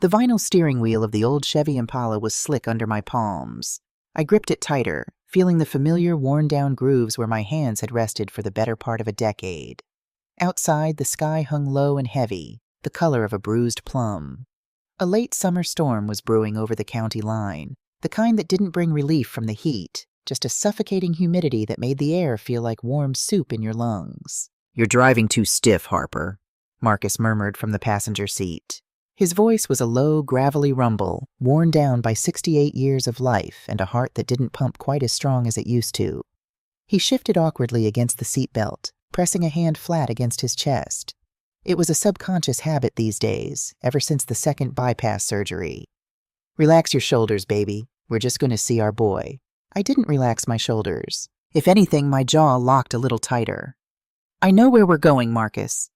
The vinyl steering wheel of the old Chevy Impala was slick under my palms. I gripped it tighter, feeling the familiar worn-down grooves where my hands had rested for the better part of a decade. Outside, the sky hung low and heavy, the color of a bruised plum. A late summer storm was brewing over the county line, the kind that didn't bring relief from the heat, just a suffocating humidity that made the air feel like warm soup in your lungs. "You're driving too stiff, Harper," Marcus murmured from the passenger seat. His voice was a low, gravelly rumble, worn down by 68 years of life and a heart that didn't pump quite as strong as it used to. He shifted awkwardly against the seatbelt, pressing a hand flat against his chest. It was a subconscious habit these days, ever since the second bypass surgery. "Relax your shoulders, baby. We're just going to see our boy." I didn't relax my shoulders. If anything, my jaw locked a little tighter. "I know where we're going, Marcus."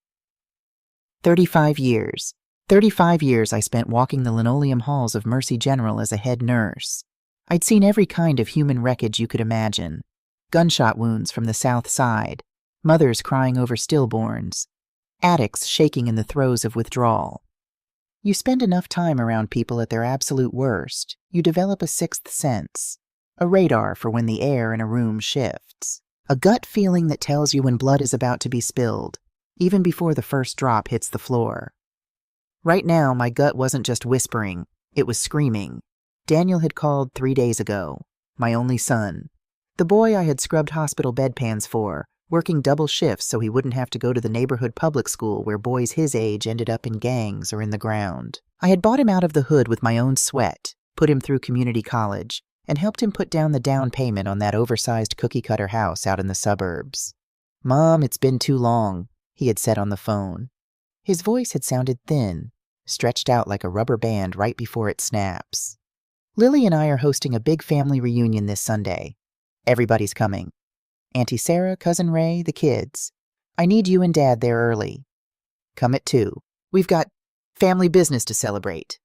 35 years. 35 years I spent walking the linoleum halls of Mercy General as a head nurse. I'd seen every kind of human wreckage you could imagine. Gunshot wounds from the South Side, mothers crying over stillborns, addicts shaking in the throes of withdrawal. You spend enough time around people at their absolute worst, you develop a sixth sense, a radar for when the air in a room shifts, a gut feeling that tells you when blood is about to be spilled, even before the first drop hits the floor. Right now, my gut wasn't just whispering, it was screaming. Daniel had called 3 days ago, my only son, the boy I had scrubbed hospital bedpans for, working double shifts so he wouldn't have to go to the neighborhood public school where boys his age ended up in gangs or in the ground. I had bought him out of the hood with my own sweat, put him through community college, and helped him put down the down payment on that oversized cookie-cutter house out in the suburbs. "Mom, it's been too long," he had said on the phone. His voice had sounded thin, stretched out like a rubber band right before it snaps. "Lily and I are hosting a big family reunion this Sunday. Everybody's coming. Auntie Sarah, Cousin Ray, the kids. I need you and Dad there early. Come at 2. We've got family business to celebrate."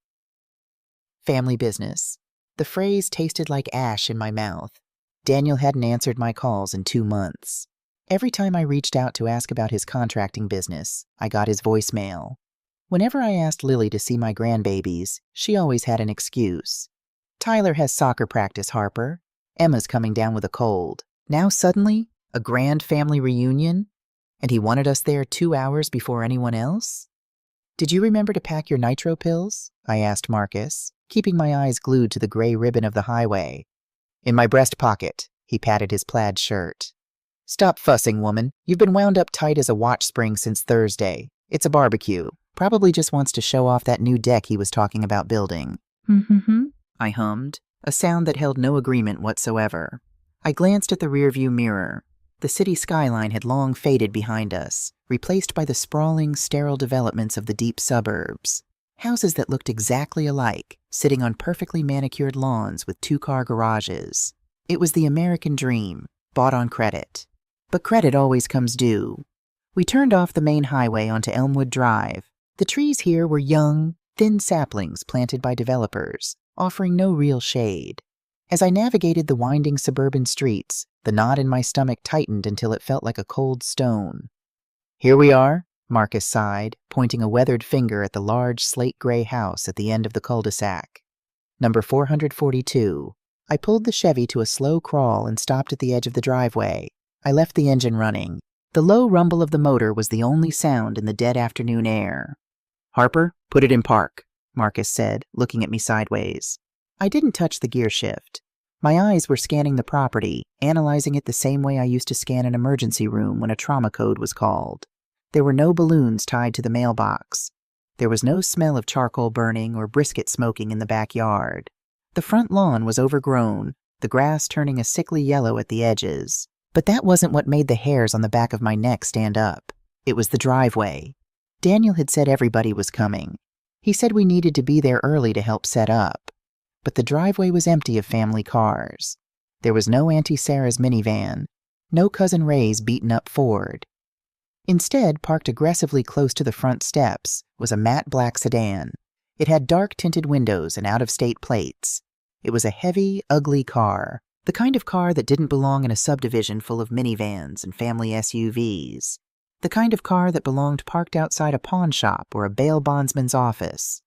Family business. The phrase tasted like ash in my mouth. Daniel hadn't answered my calls in 2 months. Every time I reached out to ask about his contracting business, I got his voicemail. Whenever I asked Lily to see my grandbabies, she always had an excuse. "Tyler has soccer practice, Harper. Emma's coming down with a cold." Now suddenly, a grand family reunion? And he wanted us there 2 hours before anyone else? "Did you remember to pack your nitro pills?" I asked Marcus, keeping my eyes glued to the gray ribbon of the highway. "In my breast pocket," he patted his plaid shirt. "Stop fussing, woman. You've been wound up tight as a watch spring since Thursday. It's a barbecue. Probably just wants to show off that new deck he was talking about building." I hummed, a sound that held no agreement whatsoever. I glanced at the rearview mirror. The city skyline had long faded behind us, replaced by the sprawling, sterile developments of the deep suburbs. Houses that looked exactly alike, sitting on perfectly manicured lawns with 2-car garages. It was the American dream, bought on credit. But credit always comes due. We turned off the main highway onto Elmwood Drive. The trees here were young, thin saplings planted by developers, offering no real shade. As I navigated the winding suburban streets, the knot in my stomach tightened until it felt like a cold stone. "Here we are," Marcus sighed, pointing a weathered finger at the large slate-gray house at the end of the cul-de-sac. "Number 442. I pulled the Chevy to a slow crawl and stopped at the edge of the driveway. I left the engine running. The low rumble of the motor was the only sound in the dead afternoon air. "Harper, put it in park," Marcus said, looking at me sideways. I didn't touch the gear shift. My eyes were scanning the property, analyzing it the same way I used to scan an emergency room when a trauma code was called. There were no balloons tied to the mailbox. There was no smell of charcoal burning or brisket smoking in the backyard. The front lawn was overgrown, the grass turning a sickly yellow at the edges. But that wasn't what made the hairs on the back of my neck stand up. It was the driveway. Daniel had said everybody was coming. He said we needed to be there early to help set up. But the driveway was empty of family cars. There was no Auntie Sarah's minivan, no Cousin Ray's beaten-up Ford. Instead, parked aggressively close to the front steps, was a matte black sedan. It had dark-tinted windows and out-of-state plates. It was a heavy, ugly car, the kind of car that didn't belong in a subdivision full of minivans and family SUVs. The kind of car that belonged parked outside a pawn shop or a bail bondsman's office.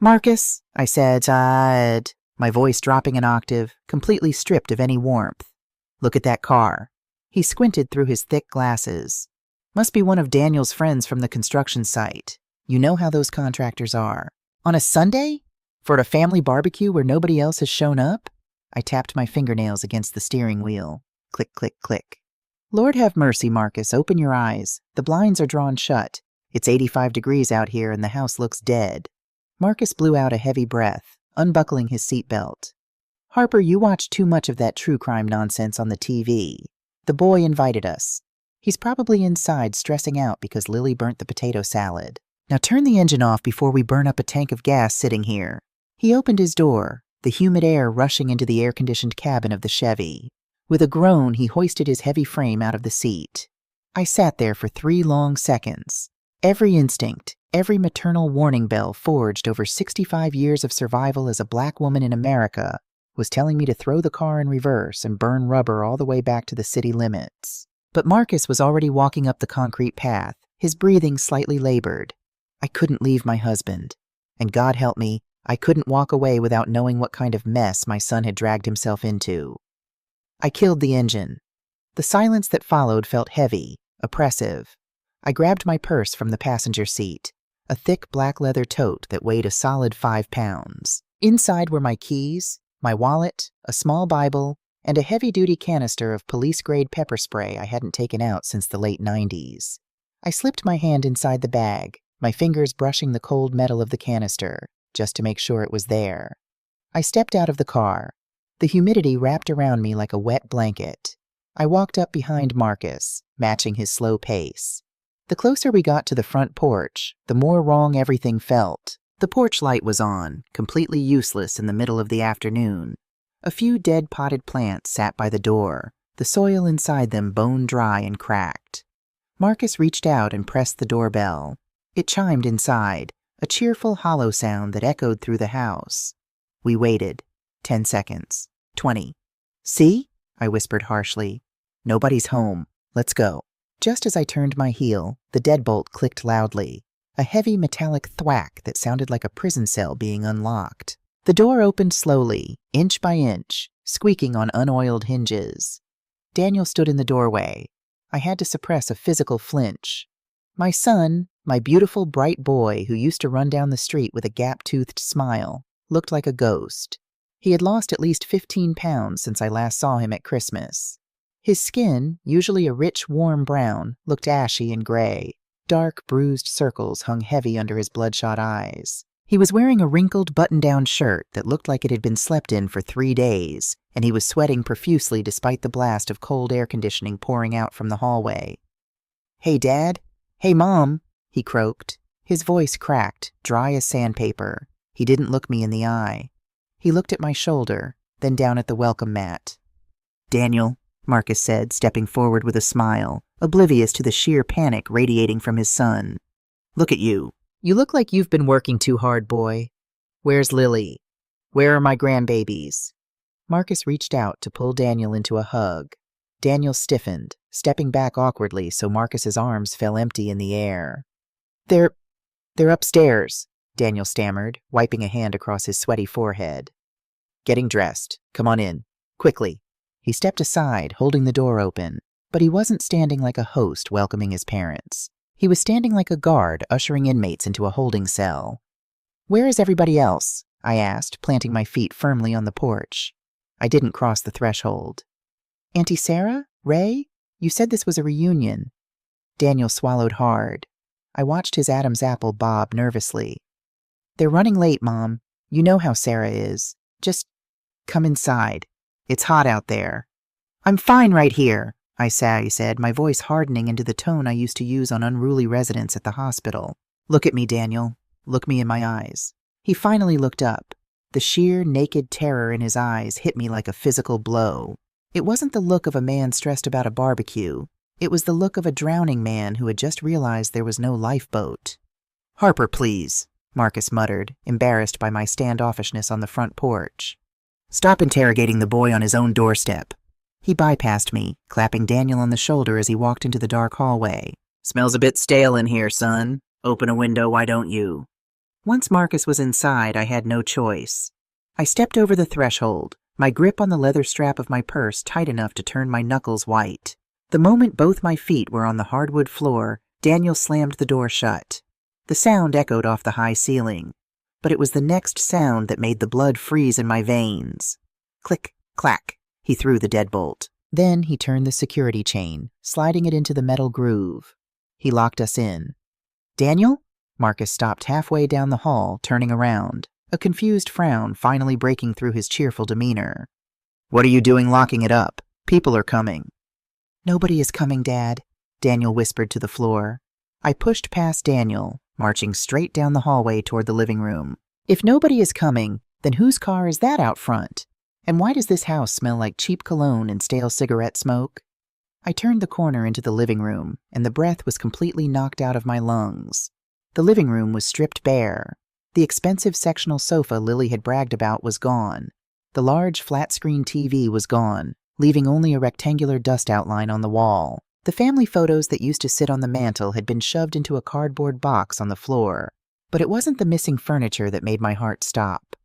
"Marcus," I said, my voice dropping an octave, completely stripped of any warmth. "Look at that car." He squinted through his thick glasses. "Must be one of Daniel's friends from the construction site. You know how those contractors are. On a Sunday? For a family barbecue where nobody else has shown up?" I tapped my fingernails against the steering wheel. Click, click, click. "Lord have mercy, Marcus, open your eyes. The blinds are drawn shut. It's 85 degrees out here and the house looks dead." Marcus blew out a heavy breath, unbuckling his seatbelt. "Harper, you watch too much of that true crime nonsense on the TV. The boy invited us. He's probably inside stressing out because Lily burnt the potato salad. Now turn the engine off before we burn up a tank of gas sitting here." He opened his door, the humid air rushing into the air-conditioned cabin of the Chevy. With a groan, he hoisted his heavy frame out of the seat. I sat there for 3 long seconds. Every instinct, every maternal warning bell forged over 65 years of survival as a black woman in America was telling me to throw the car in reverse and burn rubber all the way back to the city limits. But Marcus was already walking up the concrete path, his breathing slightly labored. I couldn't leave my husband. And God help me, I couldn't walk away without knowing what kind of mess my son had dragged himself into. I killed the engine. The silence that followed felt heavy, oppressive. I grabbed my purse from the passenger seat, a thick black leather tote that weighed a solid 5 pounds. Inside were my keys, my wallet, a small Bible, and a heavy-duty canister of police-grade pepper spray I hadn't taken out since the late 90s. I slipped my hand inside the bag, my fingers brushing the cold metal of the canister, just to make sure it was there. I stepped out of the car. The humidity wrapped around me like a wet blanket. I walked up behind Marcus, matching his slow pace. The closer we got to the front porch, the more wrong everything felt. The porch light was on, completely useless in the middle of the afternoon. A few dead potted plants sat by the door, the soil inside them bone dry and cracked. Marcus reached out and pressed the doorbell. It chimed inside, a cheerful hollow sound that echoed through the house. We waited. 10 seconds. 20. "See?" I whispered harshly. "Nobody's home. Let's go." Just as I turned my heel, the deadbolt clicked loudly, a heavy metallic thwack that sounded like a prison cell being unlocked. The door opened slowly, inch by inch, squeaking on unoiled hinges. Daniel stood in the doorway. I had to suppress a physical flinch. My son, my beautiful bright boy who used to run down the street with a gap-toothed smile, looked like a ghost. He had lost at least 15 pounds since I last saw him at Christmas. His skin, usually a rich, warm brown, looked ashy and gray. Dark, bruised circles hung heavy under his bloodshot eyes. He was wearing a wrinkled button-down shirt that looked like it had been slept in for 3 days, and he was sweating profusely despite the blast of cold air conditioning pouring out from the hallway. "Hey, Dad. Hey, Mom," he croaked. His voice cracked, dry as sandpaper. He didn't look me in the eye. He looked at my shoulder, then down at the welcome mat. "Daniel," Marcus said, stepping forward with a smile, oblivious to the sheer panic radiating from his son. "Look at you. You look like you've been working too hard, boy. Where's Lily? Where are my grandbabies?" Marcus reached out to pull Daniel into a hug. Daniel stiffened, stepping back awkwardly so Marcus's arms fell empty in the air. They're upstairs," Daniel stammered, wiping a hand across his sweaty forehead. "Getting dressed. Come on in. Quickly." He stepped aside, holding the door open, but he wasn't standing like a host welcoming his parents. He was standing like a guard ushering inmates into a holding cell. "Where is everybody else?" I asked, planting my feet firmly on the porch. I didn't cross the threshold. "Auntie Sarah? Ray? You said this was a reunion." Daniel swallowed hard. I watched his Adam's apple bob nervously. "They're running late, Mom. You know how Sarah is. Just come inside. It's hot out there." "I'm fine right here," I said, my voice hardening into the tone I used to use on unruly residents at the hospital. "Look at me, Daniel. Look me in my eyes." He finally looked up. The sheer, naked terror in his eyes hit me like a physical blow. It wasn't the look of a man stressed about a barbecue. It was the look of a drowning man who had just realized there was no lifeboat. "Harper, please," Marcus muttered, embarrassed by my standoffishness on the front porch. "Stop interrogating the boy on his own doorstep." He bypassed me, clapping Daniel on the shoulder as he walked into the dark hallway. "Smells a bit stale in here, son. Open a window, why don't you?" Once Marcus was inside, I had no choice. I stepped over the threshold, my grip on the leather strap of my purse tight enough to turn my knuckles white. The moment both my feet were on the hardwood floor, Daniel slammed the door shut. The sound echoed off the high ceiling, but it was the next sound that made the blood freeze in my veins. Click, clack, he threw the deadbolt. Then he turned the security chain, sliding it into the metal groove. He locked us in. Daniel? Marcus stopped halfway down the hall, turning around, a confused frown finally breaking through his cheerful demeanor. What are you doing locking it up? People are coming. Nobody is coming, Dad, Daniel whispered to the floor. I pushed past Daniel, marching straight down the hallway toward the living room. If nobody is coming, then whose car is that out front? And why does this house smell like cheap cologne and stale cigarette smoke? I turned the corner into the living room, and the breath was completely knocked out of my lungs. The living room was stripped bare. The expensive sectional sofa Lily had bragged about was gone. The large flat-screen TV was gone, leaving only a rectangular dust outline on the wall. The family photos that used to sit on the mantel had been shoved into a cardboard box on the floor. But it wasn't the missing furniture that made my heart stop.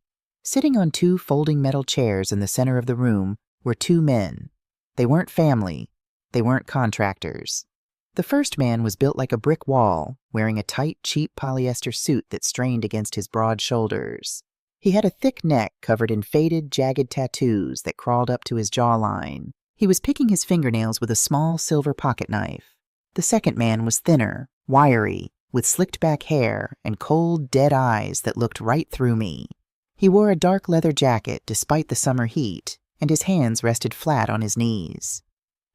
Sitting on two folding metal chairs in the center of the room were two men. They weren't family. They weren't contractors. The first man was built like a brick wall, wearing a tight, cheap polyester suit that strained against his broad shoulders. He had a thick neck covered in faded, jagged tattoos that crawled up to his jawline. He was picking his fingernails with a small silver pocket knife. The second man was thinner, wiry, with slicked-back hair and cold, dead eyes that looked right through me. He wore a dark leather jacket despite the summer heat, and his hands rested flat on his knees.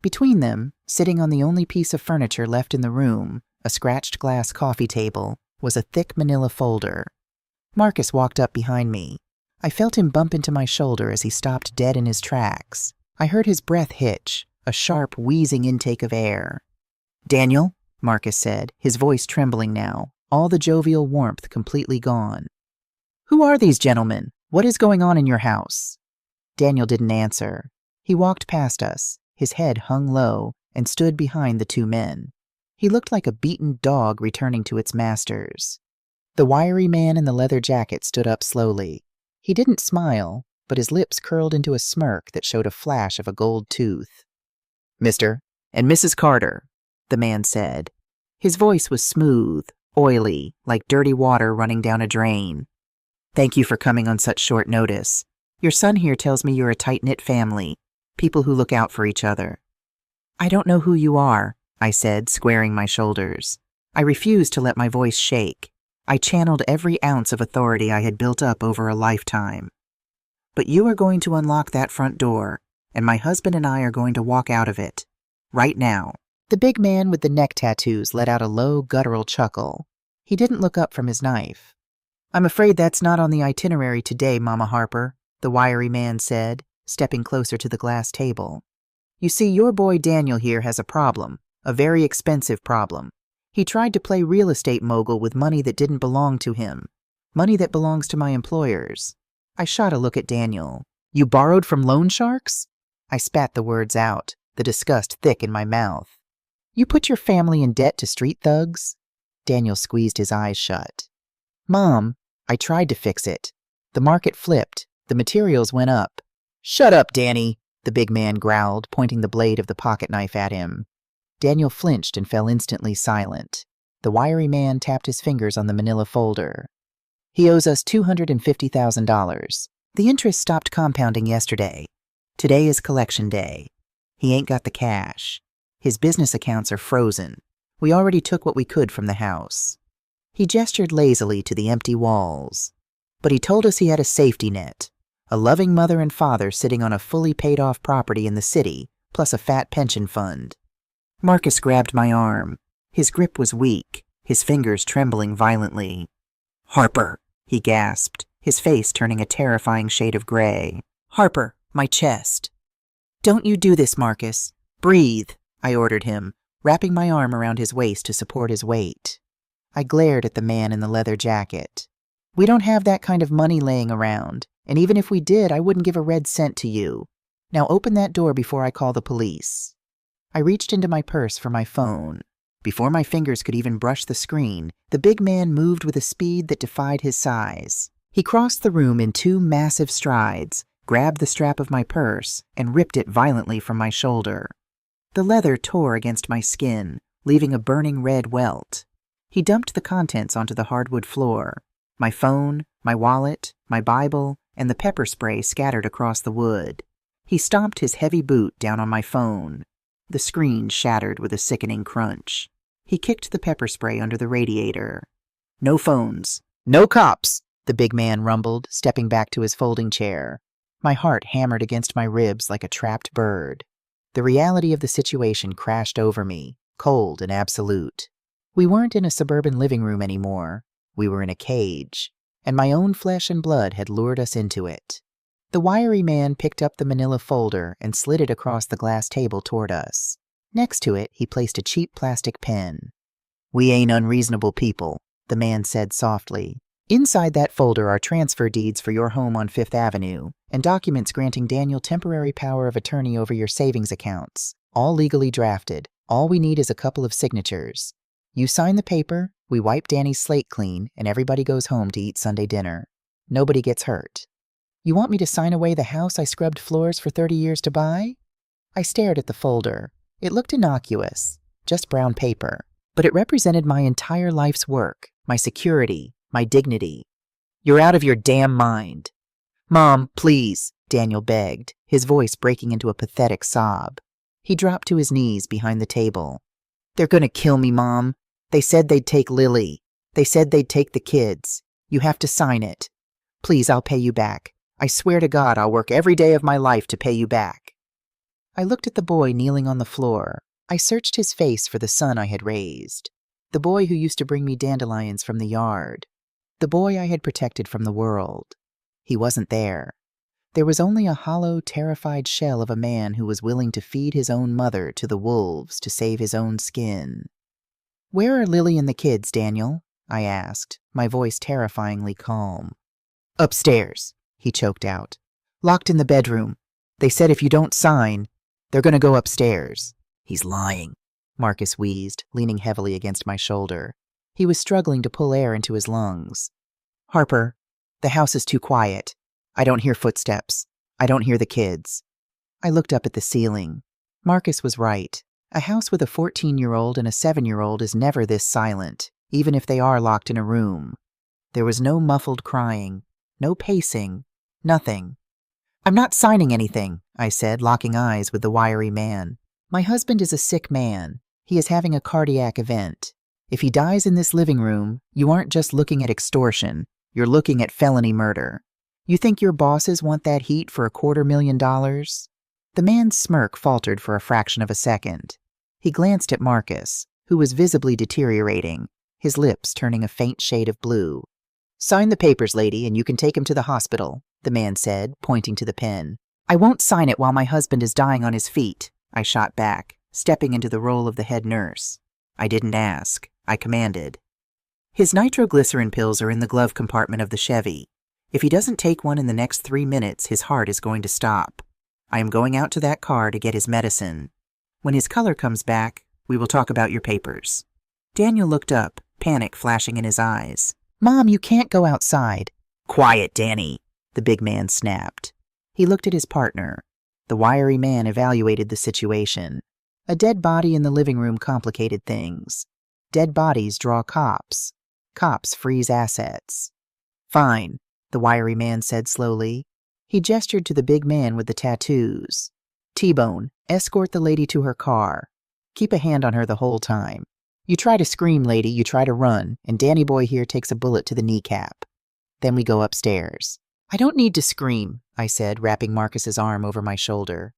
Between them, sitting on the only piece of furniture left in the room, a scratched glass coffee table, was a thick manila folder. Marcus walked up behind me. I felt him bump into my shoulder as he stopped dead in his tracks. I heard his breath hitch, a sharp, wheezing intake of air. "Daniel," Marcus said, his voice trembling now, all the jovial warmth completely gone. "Who are these gentlemen? What is going on in your house?" Daniel didn't answer. He walked past us. His head hung low, and stood behind the two men. He looked like a beaten dog returning to its masters. The wiry man in the leather jacket stood up slowly. He didn't smile, but his lips curled into a smirk that showed a flash of a gold tooth. "Mr. and Mrs. Carter," the man said. His voice was smooth, oily, like dirty water running down a drain. "Thank you for coming on such short notice. Your son here tells me you're a tight-knit family. People who look out for each other." "I don't know who you are," I said, squaring my shoulders. I refused to let my voice shake. I channeled every ounce of authority I had built up over a lifetime. "But you are going to unlock that front door, and my husband and I are going to walk out of it. Right now." The big man with the neck tattoos let out a low, guttural chuckle. He didn't look up from his knife. "I'm afraid that's not on the itinerary today, Mama Harper," the wiry man said, stepping closer to the glass table. "You see, your boy Daniel here has a problem, a very expensive problem. He tried to play real estate mogul with money that didn't belong to him, money that belongs to my employers." I shot a look at Daniel. "You borrowed from loan sharks?" I spat the words out, the disgust thick in my mouth. "You put your family in debt to street thugs?" Daniel squeezed his eyes shut. "Mom, I tried to fix it. The market flipped. The materials went up." "Shut up, Danny," the big man growled, pointing the blade of the pocket knife at him. Daniel flinched and fell instantly silent. The wiry man tapped his fingers on the manila folder. "He owes us $250,000. The interest stopped compounding yesterday. Today is collection day. He ain't got the cash. His business accounts are frozen. We already took what we could from the house." He gestured lazily to the empty walls. "But he told us he had a safety net. A loving mother and father sitting on a fully paid-off property in the city, plus a fat pension fund." Marcus grabbed my arm. His grip was weak, his fingers trembling violently. "Harper," he gasped, his face turning a terrifying shade of gray. "Harper, my chest." "Don't you do this, Marcus. Breathe," I ordered him, wrapping my arm around his waist to support his weight. I glared at the man in the leather jacket. "We don't have that kind of money laying around. And even if we did, I wouldn't give a red cent to you. Now open that door before I call the police." I reached into my purse for my phone. Before my fingers could even brush the screen, the big man moved with a speed that defied his size. He crossed the room in 2 massive strides, grabbed the strap of my purse, and ripped it violently from my shoulder. The leather tore against my skin, leaving a burning red welt. He dumped the contents onto the hardwood floor. My phone, my wallet, my Bible, and the pepper spray scattered across the wood. He stomped his heavy boot down on my phone. The screen shattered with a sickening crunch. He kicked the pepper spray under the radiator. "No phones. No cops," the big man rumbled, stepping back to his folding chair. My heart hammered against my ribs like a trapped bird. The reality of the situation crashed over me, cold and absolute. We weren't in a suburban living room anymore. We were in a cage, and my own flesh and blood had lured us into it. The wiry man picked up the manila folder and slid it across the glass table toward us. Next to it, he placed a cheap plastic pen. "We ain't unreasonable people," the man said softly. "Inside that folder are transfer deeds for your home on 5th Avenue and documents granting Daniel temporary power of attorney over your savings accounts, all legally drafted. All we need is a couple of signatures. You sign the paper, we wipe Danny's slate clean, and everybody goes home to eat Sunday dinner. Nobody gets hurt. You want me to sign away the house I scrubbed floors for 30 years to buy?" I stared at the folder. It looked innocuous, just brown paper, but it represented my entire life's work, my security, my dignity. "You're out of your damn mind." "Mom, please," Daniel begged, his voice breaking into a pathetic sob. He dropped to his knees behind the table. "They're gonna kill me, Mom. They said they'd take Lily. They said they'd take the kids. You have to sign it. Please, I'll pay you back. I swear to God I'll work every day of my life to pay you back." I looked at the boy kneeling on the floor. I searched his face for the son I had raised. The boy who used to bring me dandelions from the yard. The boy I had protected from the world. He wasn't there. There was only a hollow, terrified shell of a man who was willing to feed his own mother to the wolves to save his own skin. "Where are Lily and the kids, Daniel?" I asked, my voice terrifyingly calm. "Upstairs," he choked out. "Locked in the bedroom. They said if you don't sign, they're going to go upstairs." "He's lying," Marcus wheezed, leaning heavily against my shoulder. He was struggling to pull air into his lungs. "Harper, the house is too quiet. I don't hear footsteps. I don't hear the kids." I looked up at the ceiling. Marcus was right. A house with a 14-year-old and a 7-year-old is never this silent, even if they are locked in a room. There was no muffled crying, no pacing, nothing. "I'm not signing anything," I said, locking eyes with the wiry man. "My husband is a sick man. He is having a cardiac event. If he dies in this living room, you aren't just looking at extortion. You're looking at felony murder. You think your bosses want that heat for $250,000? The man's smirk faltered for a fraction of a second. He glanced at Marcus, who was visibly deteriorating, his lips turning a faint shade of blue. "Sign the papers, lady, and you can take him to the hospital," the man said, pointing to the pen. "I won't sign it while my husband is dying on his feet," I shot back, stepping into the role of the head nurse. I didn't ask. I commanded. "His nitroglycerin pills are in the glove compartment of the Chevy. If he doesn't take one in the next 3 minutes, his heart is going to stop. I am going out to that car to get his medicine. When his color comes back, we will talk about your papers." Daniel looked up, panic flashing in his eyes. "Mom, you can't go outside." "Quiet, Danny," the big man snapped. He looked at his partner. The wiry man evaluated the situation. A dead body in the living room complicated things. Dead bodies draw cops. Cops freeze assets. "Fine," the wiry man said slowly. He gestured to the big man with the tattoos. "T-Bone, escort the lady to her car. Keep a hand on her the whole time. You try to scream, lady, you try to run, and Danny boy here takes a bullet to the kneecap. Then we go upstairs." "I don't need to scream," I said, wrapping Marcus's arm over my shoulder.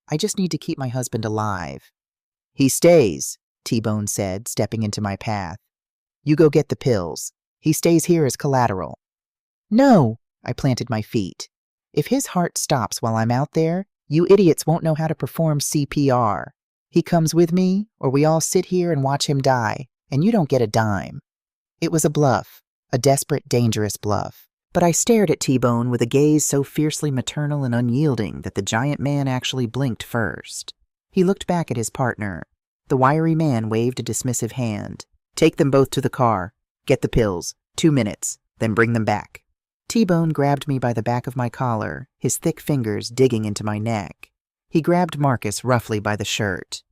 "I just need to keep my husband alive." "He stays," T-Bone said, stepping into my path. "You go get the pills. He stays here as collateral." "No!" I planted my feet. "If his heart stops while I'm out there, you idiots won't know how to perform CPR. He comes with me, or we all sit here and watch him die, and you don't get a dime." It was a bluff, a desperate, dangerous bluff. But I stared at T-Bone with a gaze so fiercely maternal and unyielding that the giant man actually blinked first. He looked back at his partner. The wiry man waved a dismissive hand. "Take them both to the car. Get the pills. 2 minutes. Then bring them back." T-Bone grabbed me by the back of my collar, his thick fingers digging into my neck. He grabbed Marcus roughly by the shirt.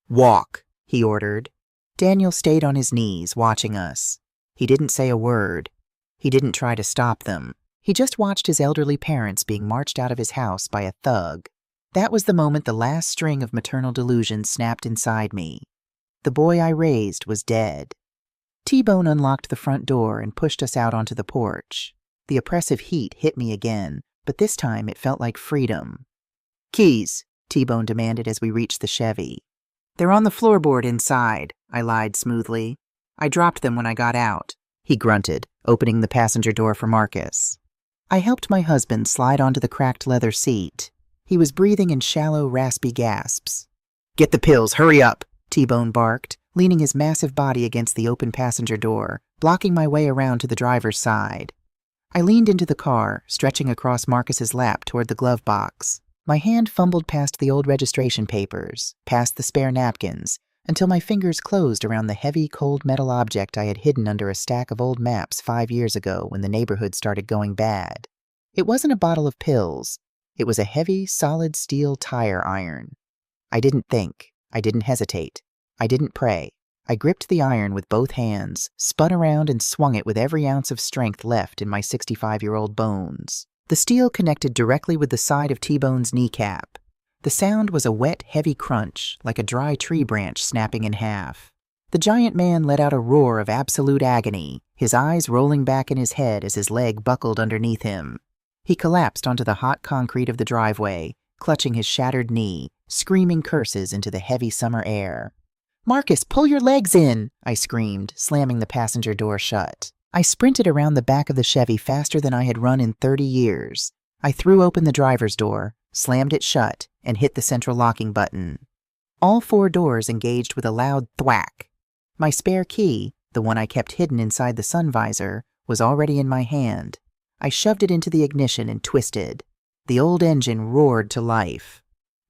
"Walk," he ordered. Daniel stayed on his knees, watching us. He didn't say a word. He didn't try to stop them. He just watched his elderly parents being marched out of his house by a thug. That was the moment the last string of maternal delusion snapped inside me. The boy I raised was dead. T-Bone unlocked the front door and pushed us out onto the porch. The oppressive heat hit me again, but this time it felt like freedom. "Keys," T-Bone demanded as we reached the Chevy. "They're on the floorboard inside," I lied smoothly. "I dropped them when I got out," he grunted, opening the passenger door for Marcus. I helped my husband slide onto the cracked leather seat. He was breathing in shallow, raspy gasps. "Get the pills, hurry up," T-Bone barked, leaning his massive body against the open passenger door, blocking my way around to the driver's side. I leaned into the car, stretching across Marcus's lap toward the glove box. My hand fumbled past the old registration papers, past the spare napkins, until my fingers closed around the heavy, cold metal object I had hidden under a stack of old maps 5 years ago when the neighborhood started going bad. It wasn't a bottle of pills. It was a heavy, solid steel tire iron. I didn't think. I didn't hesitate. I didn't pray. I gripped the iron with both hands, spun around and swung it with every ounce of strength left in my 65-year-old bones. The steel connected directly with the side of T-Bone's kneecap. The sound was a wet, heavy crunch, like a dry tree branch snapping in half. The giant man let out a roar of absolute agony, his eyes rolling back in his head as his leg buckled underneath him. He collapsed onto the hot concrete of the driveway, clutching his shattered knee, screaming curses into the heavy summer air. "Marcus, pull your legs in!" I screamed, slamming the passenger door shut. I sprinted around the back of the Chevy faster than I had run in 30 years. I threw open the driver's door, slammed it shut, and hit the central locking button. All 4 doors engaged with a loud thwack. My spare key, the one I kept hidden inside the sun visor, was already in my hand. I shoved it into the ignition and twisted. The old engine roared to life.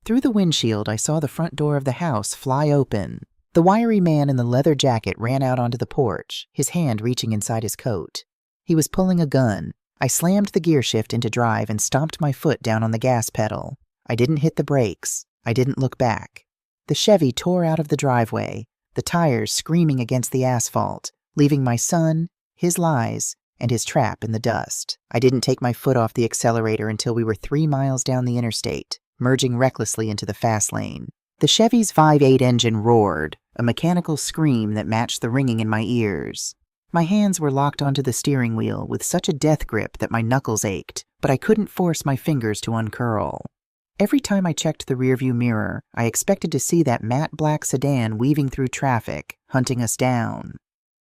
Through the windshield, I saw the front door of the house fly open. The wiry man in the leather jacket ran out onto the porch, his hand reaching inside his coat. He was pulling a gun. I slammed the gear shift into drive and stomped my foot down on the gas pedal. I didn't hit the brakes. I didn't look back. The Chevy tore out of the driveway, the tires screaming against the asphalt, leaving my son, his lies, and his trap in the dust. I didn't take my foot off the accelerator until we were 3 miles down the interstate, merging recklessly into the fast lane. The Chevy's 5.8 engine roared, a mechanical scream that matched the ringing in my ears. My hands were locked onto the steering wheel with such a death grip that my knuckles ached, but I couldn't force my fingers to uncurl. Every time I checked the rearview mirror, I expected to see that matte black sedan weaving through traffic, hunting us down.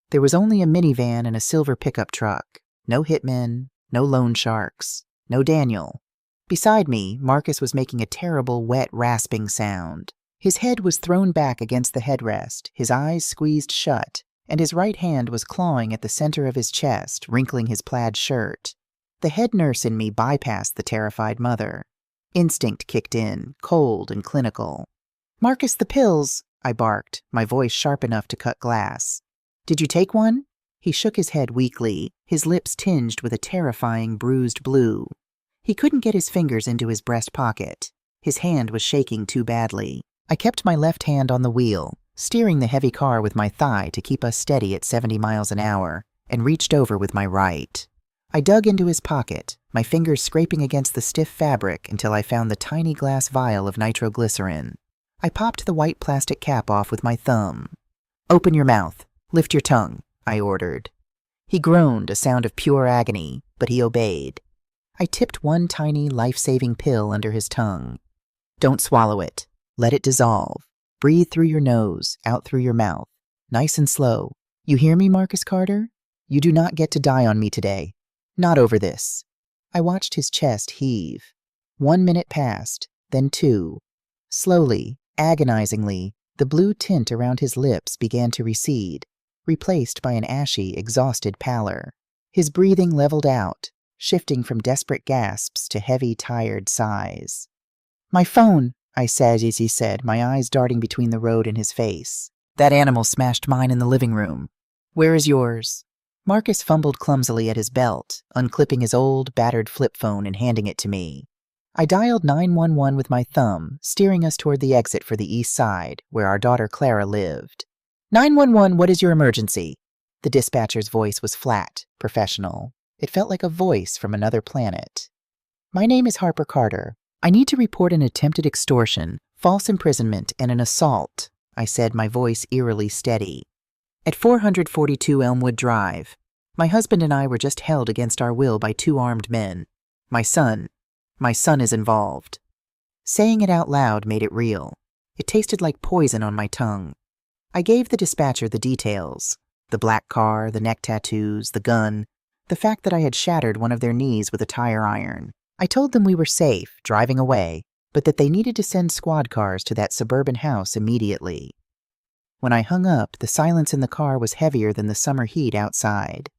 There was only a minivan and a silver pickup truck. No hitmen, no loan sharks, no Daniel. Beside me, Marcus was making a terrible, wet, rasping sound. His head was thrown back against the headrest, his eyes squeezed shut, and his right hand was clawing at the center of his chest, wrinkling his plaid shirt. The head nurse in me bypassed the terrified mother. Instinct kicked in, cold and clinical. "Marcus, the pills," I barked, my voice sharp enough to cut glass. "Did you take one?" He shook his head weakly, his lips tinged with a terrifying bruised blue. He couldn't get his fingers into his breast pocket. His hand was shaking too badly. I kept my left hand on the wheel, steering the heavy car with my thigh to keep us steady at 70 miles an hour, and reached over with my right. I dug into his pocket, my fingers scraping against the stiff fabric until I found the tiny glass vial of nitroglycerin. I popped the white plastic cap off with my thumb. "Open your mouth. Lift your tongue," I ordered. He groaned, a sound of pure agony, but he obeyed. I tipped one tiny, life-saving pill under his tongue. "Don't swallow it. Let it dissolve. Breathe through your nose, out through your mouth. Nice and slow. You hear me, Marcus Carter? You do not get to die on me today. Not over this." I watched his chest heave. 1 minute passed, then 2. Slowly, agonizingly, the blue tint around his lips began to recede, replaced by an ashy, exhausted pallor. His breathing leveled out, shifting from desperate gasps to heavy, tired sighs. "My phone!" I said as he said, my eyes darting between the road and his face. That animal smashed mine in the living room. Where is yours? Marcus fumbled clumsily at his belt, unclipping his old, battered flip phone and handing it to me. I dialed 911 with my thumb, steering us toward the exit for the east side, where our daughter Clara lived. 911, what is your emergency? The dispatcher's voice was flat, professional. It felt like a voice from another planet. My name is Harper Carter. I need to report an attempted extortion, false imprisonment, and an assault, I said, my voice eerily steady. At 442 Elmwood Drive. My husband and I were just held against our will by 2 armed men. My son is involved. Saying it out loud made it real. It tasted like poison on my tongue. I gave the dispatcher the details. The black car, the neck tattoos, the gun, the fact that I had shattered one of their knees with a tire iron. I told them we were safe, driving away, but that they needed to send squad cars to that suburban house immediately. When I hung up, the silence in the car was heavier than the summer heat outside.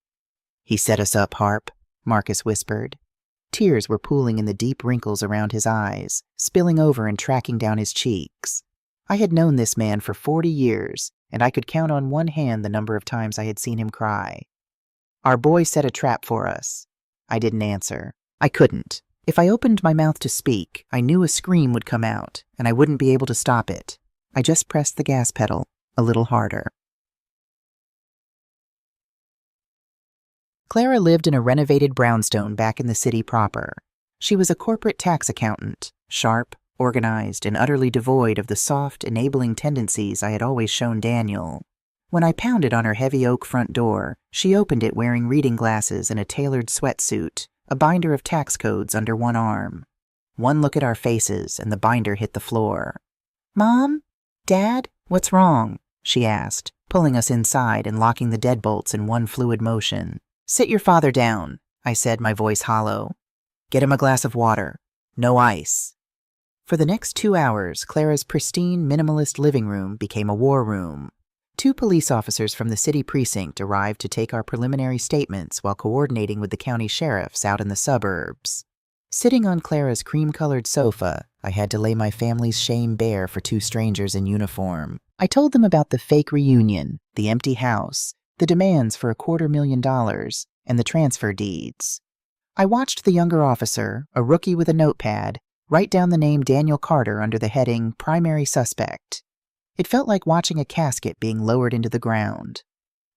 He set us up, Harp, Marcus whispered. Tears were pooling in the deep wrinkles around his eyes, spilling over and tracking down his cheeks. I had known this man for 40 years, and I could count on one hand the number of times I had seen him cry. Our boy set a trap for us. I didn't answer. I couldn't. If I opened my mouth to speak, I knew a scream would come out, and I wouldn't be able to stop it. I just pressed the gas pedal a little harder. Clara lived in a renovated brownstone back in the city proper. She was a corporate tax accountant, sharp, organized, and utterly devoid of the soft, enabling tendencies I had always shown Daniel. When I pounded on her heavy oak front door, she opened it wearing reading glasses and a tailored sweatsuit, a binder of tax codes under one arm. One look at our faces, and the binder hit the floor. "Mom? Dad? What's wrong?" she asked, pulling us inside and locking the deadbolts in one fluid motion. "Sit your father down," I said, my voice hollow. "Get him a glass of water. No ice." For the next 2 hours, Clara's pristine, minimalist living room became a war room. 2 police officers from the city precinct arrived to take our preliminary statements while coordinating with the county sheriffs out in the suburbs. Sitting on Clara's cream-colored sofa, I had to lay my family's shame bare for 2 strangers in uniform. I told them about the fake reunion, the empty house, the demands for $250,000, and the transfer deeds. I watched the younger officer, a rookie with a notepad, write down the name Daniel Carter under the heading Primary Suspect. It felt like watching a casket being lowered into the ground.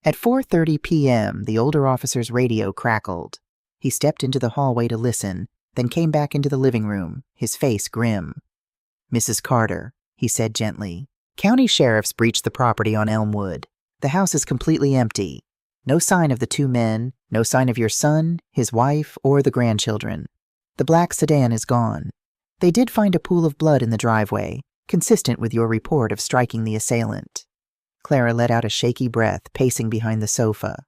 At 4:30 p.m., the older officer's radio crackled. He stepped into the hallway to listen, then came back into the living room, his face grim. "Mrs. Carter," he said gently, "county sheriffs breached the property on Elmwood. The house is completely empty. No sign of the 2 men, no sign of your son, his wife, or the grandchildren. The black sedan is gone. They did find a pool of blood in the driveway, consistent with your report of striking the assailant." Clara let out a shaky breath, pacing behind the sofa.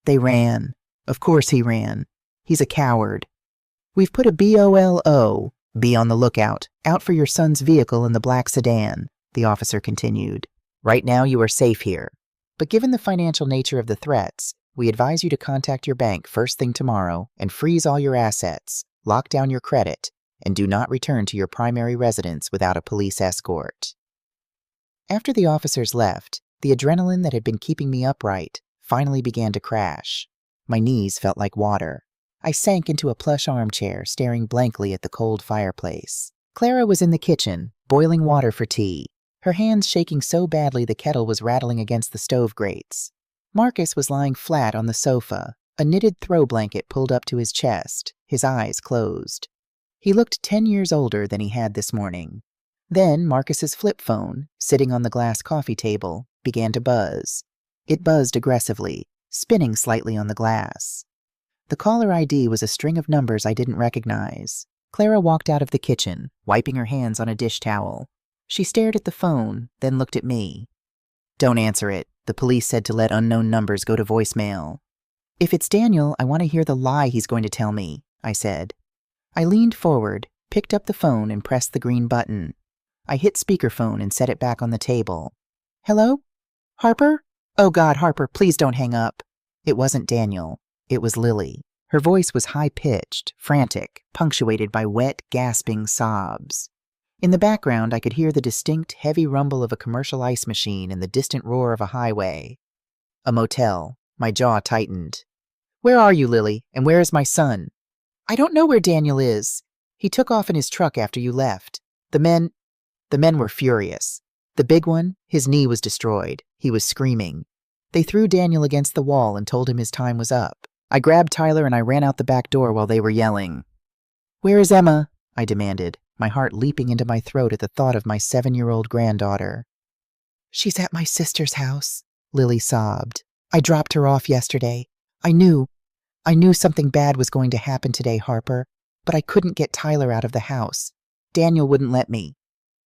"They ran. Of course he ran. He's a coward. We've put a BOLO, be on the lookout, out for your son's vehicle in the black sedan," the officer continued. "Right now you are safe here. But given the financial nature of the threats, we advise you to contact your bank first thing tomorrow and freeze all your assets, lock down your credit, and do not return to your primary residence without a police escort." After the officers left, the adrenaline that had been keeping me upright finally began to crash. My knees felt like water. I sank into a plush armchair, staring blankly at the cold fireplace. Clara was in the kitchen, boiling water for tea, her hands shaking so badly the kettle was rattling against the stove grates. Marcus was lying flat on the sofa, a knitted throw blanket pulled up to his chest, his eyes closed. He looked 10 years older than he had this morning. Then Marcus's flip phone, sitting on the glass coffee table, began to buzz. It buzzed aggressively, spinning slightly on the glass. The caller ID was a string of numbers I didn't recognize. Clara walked out of the kitchen, wiping her hands on a dish towel. She stared at the phone, then looked at me. "Don't answer it. The police said to let unknown numbers go to voicemail." "If it's Daniel, I want to hear the lie he's going to tell me," I said. I leaned forward, picked up the phone, and pressed the green button. I hit speakerphone and set it back on the table. "Hello? Harper? Oh God, Harper, please don't hang up." It wasn't Daniel. It was Lily. Her voice was high-pitched, frantic, punctuated by wet, gasping sobs. In the background, I could hear the distinct, heavy rumble of a commercial ice machine and the distant roar of a highway. A motel. My jaw tightened. "Where are you, Lily? And where is my son?" "I don't know where Daniel is. He took off in his truck after you left." The men were furious. The big one, his knee was destroyed. He was screaming. They threw Daniel against the wall and told him his time was up. I grabbed Tyler and I ran out the back door while they were yelling. "Where is Emma?" I demanded, my heart leaping into my throat at the thought of my 7-year-old granddaughter. "She's at my sister's house," Lily sobbed. "I dropped her off yesterday. I knew something bad was going to happen today, Harper, but I couldn't get Tyler out of the house. Daniel wouldn't let me."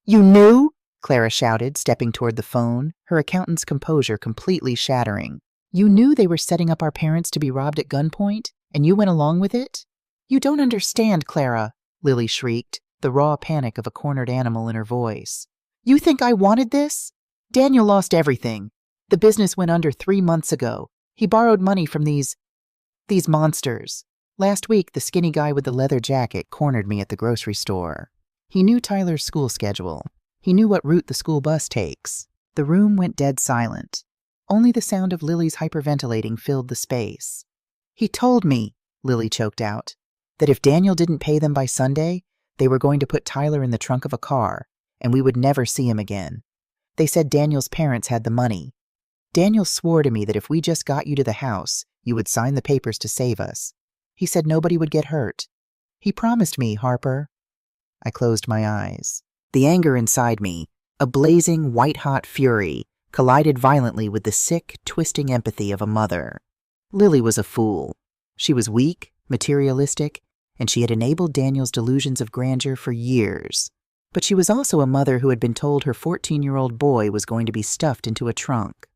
"You knew?" Clara shouted, stepping toward the phone, her accountant's composure completely shattering. "You knew they were setting up our parents to be robbed at gunpoint, and you went along with it?" "You don't understand, Clara," Lily shrieked, the raw panic of a cornered animal in her voice. "You think I wanted this? Daniel lost everything. The business went under 3 months ago. He borrowed money from these monsters. Last week, the skinny guy with the leather jacket cornered me at the grocery store. He knew Tyler's school schedule. He knew what route the school bus takes." The room went dead silent. Only the sound of Lily's hyperventilating filled the space. "He told me," Lily choked out, "that if Daniel didn't pay them by Sunday, they were going to put Tyler in the trunk of a car, and we would never see him again. They said Daniel's parents had the money. Daniel swore to me that if we just got you to the house, you would sign the papers to save us. He said nobody would get hurt. He promised me, Harper." I closed my eyes. The anger inside me, a blazing, white-hot fury, collided violently with the sick, twisting empathy of a mother. Lily was a fool. She was weak, materialistic, and she had enabled Daniel's delusions of grandeur for years. But she was also a mother who had been told her 14-year-old boy was going to be stuffed into a trunk.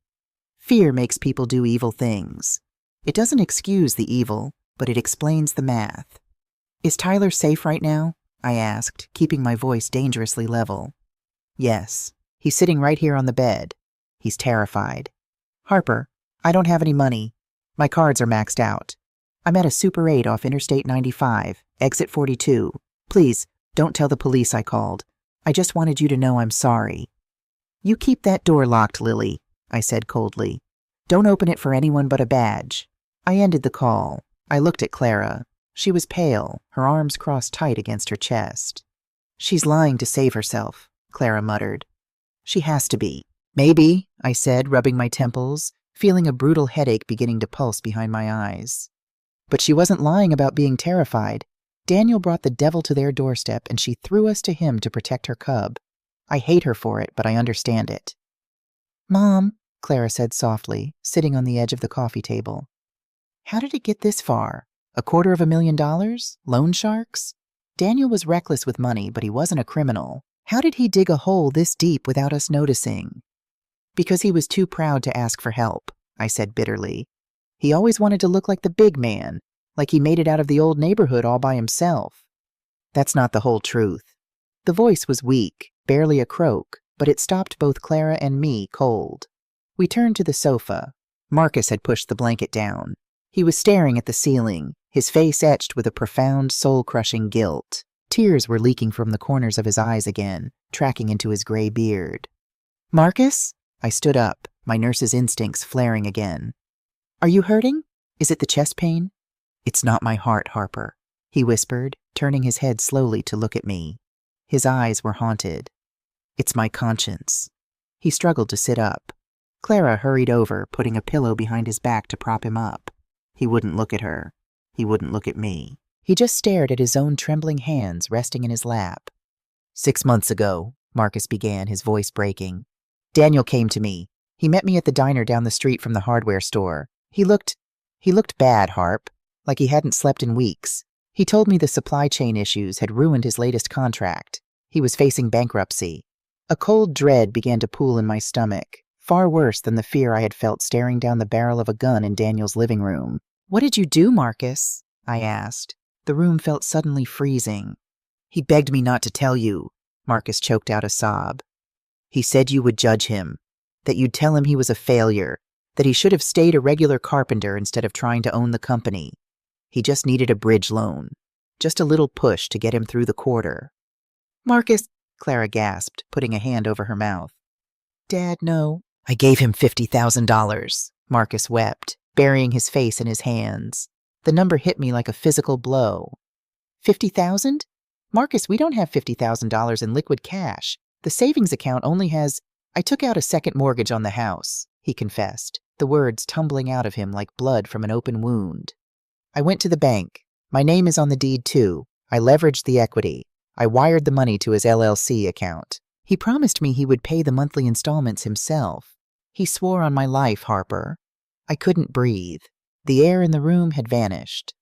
Fear makes people do evil things. It doesn't excuse the evil, but it explains the math. "Is Tyler safe right now?" I asked, keeping my voice dangerously level. "Yes. He's sitting right here on the bed. He's terrified. Harper, I don't have any money. My cards are maxed out. I'm at a Super 8 off Interstate 95, exit 42. Please, don't tell the police I called. I just wanted you to know I'm sorry." "You keep that door locked, Lily," I said coldly. "Don't open it for anyone but a badge." I ended the call. I looked at Clara. She was pale, her arms crossed tight against her chest. "She's lying to save herself," Clara muttered. "She has to be." "Maybe," I said, rubbing my temples, feeling a brutal headache beginning to pulse behind my eyes. "But she wasn't lying about being terrified. Daniel brought the devil to their doorstep, and she threw us to him to protect her cub. I hate her for it, but I understand it." "Mom," Clara said softly, sitting on the edge of the coffee table. "How did it get this far? $250,000? Loan sharks? Daniel was reckless with money, but he wasn't a criminal. How did he dig a hole this deep without us noticing?" "Because he was too proud to ask for help," I said bitterly. "He always wanted to look like the big man, like he made it out of the old neighborhood all by himself." "That's not the whole truth." The voice was weak, barely a croak, but it stopped both Clara and me cold. We turned to the sofa. Marcus had pushed the blanket down. He was staring at the ceiling, his face etched with a profound, soul-crushing guilt. Tears were leaking from the corners of his eyes again, tracking into his gray beard. "Marcus?" I stood up, my nurse's instincts flaring again. "Are you hurting? Is it the chest pain?" "It's not my heart, Harper," he whispered, turning his head slowly to look at me. His eyes were haunted. "It's my conscience." He struggled to sit up. Clara hurried over, putting a pillow behind his back to prop him up. He wouldn't look at her. He wouldn't look at me. He just stared at his own trembling hands resting in his lap. "6 months ago," Marcus began, his voice breaking, "Daniel came to me. He met me at the diner down the street from the hardware store. He looked bad, Harp, like he hadn't slept in weeks. He told me the supply chain issues had ruined his latest contract. He was facing bankruptcy. A cold dread began to pool in my stomach, far worse than the fear I had felt staring down the barrel of a gun in Daniel's living room. "What did you do, Marcus?" I asked. The room felt suddenly freezing. "He begged me not to tell you," Marcus choked out a sob. "He said you would judge him, that you'd tell him he was a failure, that he should have stayed a regular carpenter instead of trying to own the company. He just needed a bridge loan, just a little push to get him through the quarter." "Marcus, Clara gasped, putting a hand over her mouth. Dad, no. I gave him $50,000. Marcus wept, burying his face in his hands. The number hit me like a physical blow. 50,000? Marcus, we don't have $50,000 in liquid cash. The savings account only has... I took out a second mortgage on the house, he confessed, the words tumbling out of him like blood from an open wound. I went to the bank. My name is on the deed too. I leveraged the equity. I wired the money to his LLC account. He promised me he would pay the monthly installments himself. He swore on my life, Harper. I couldn't breathe. The air in the room had vanished.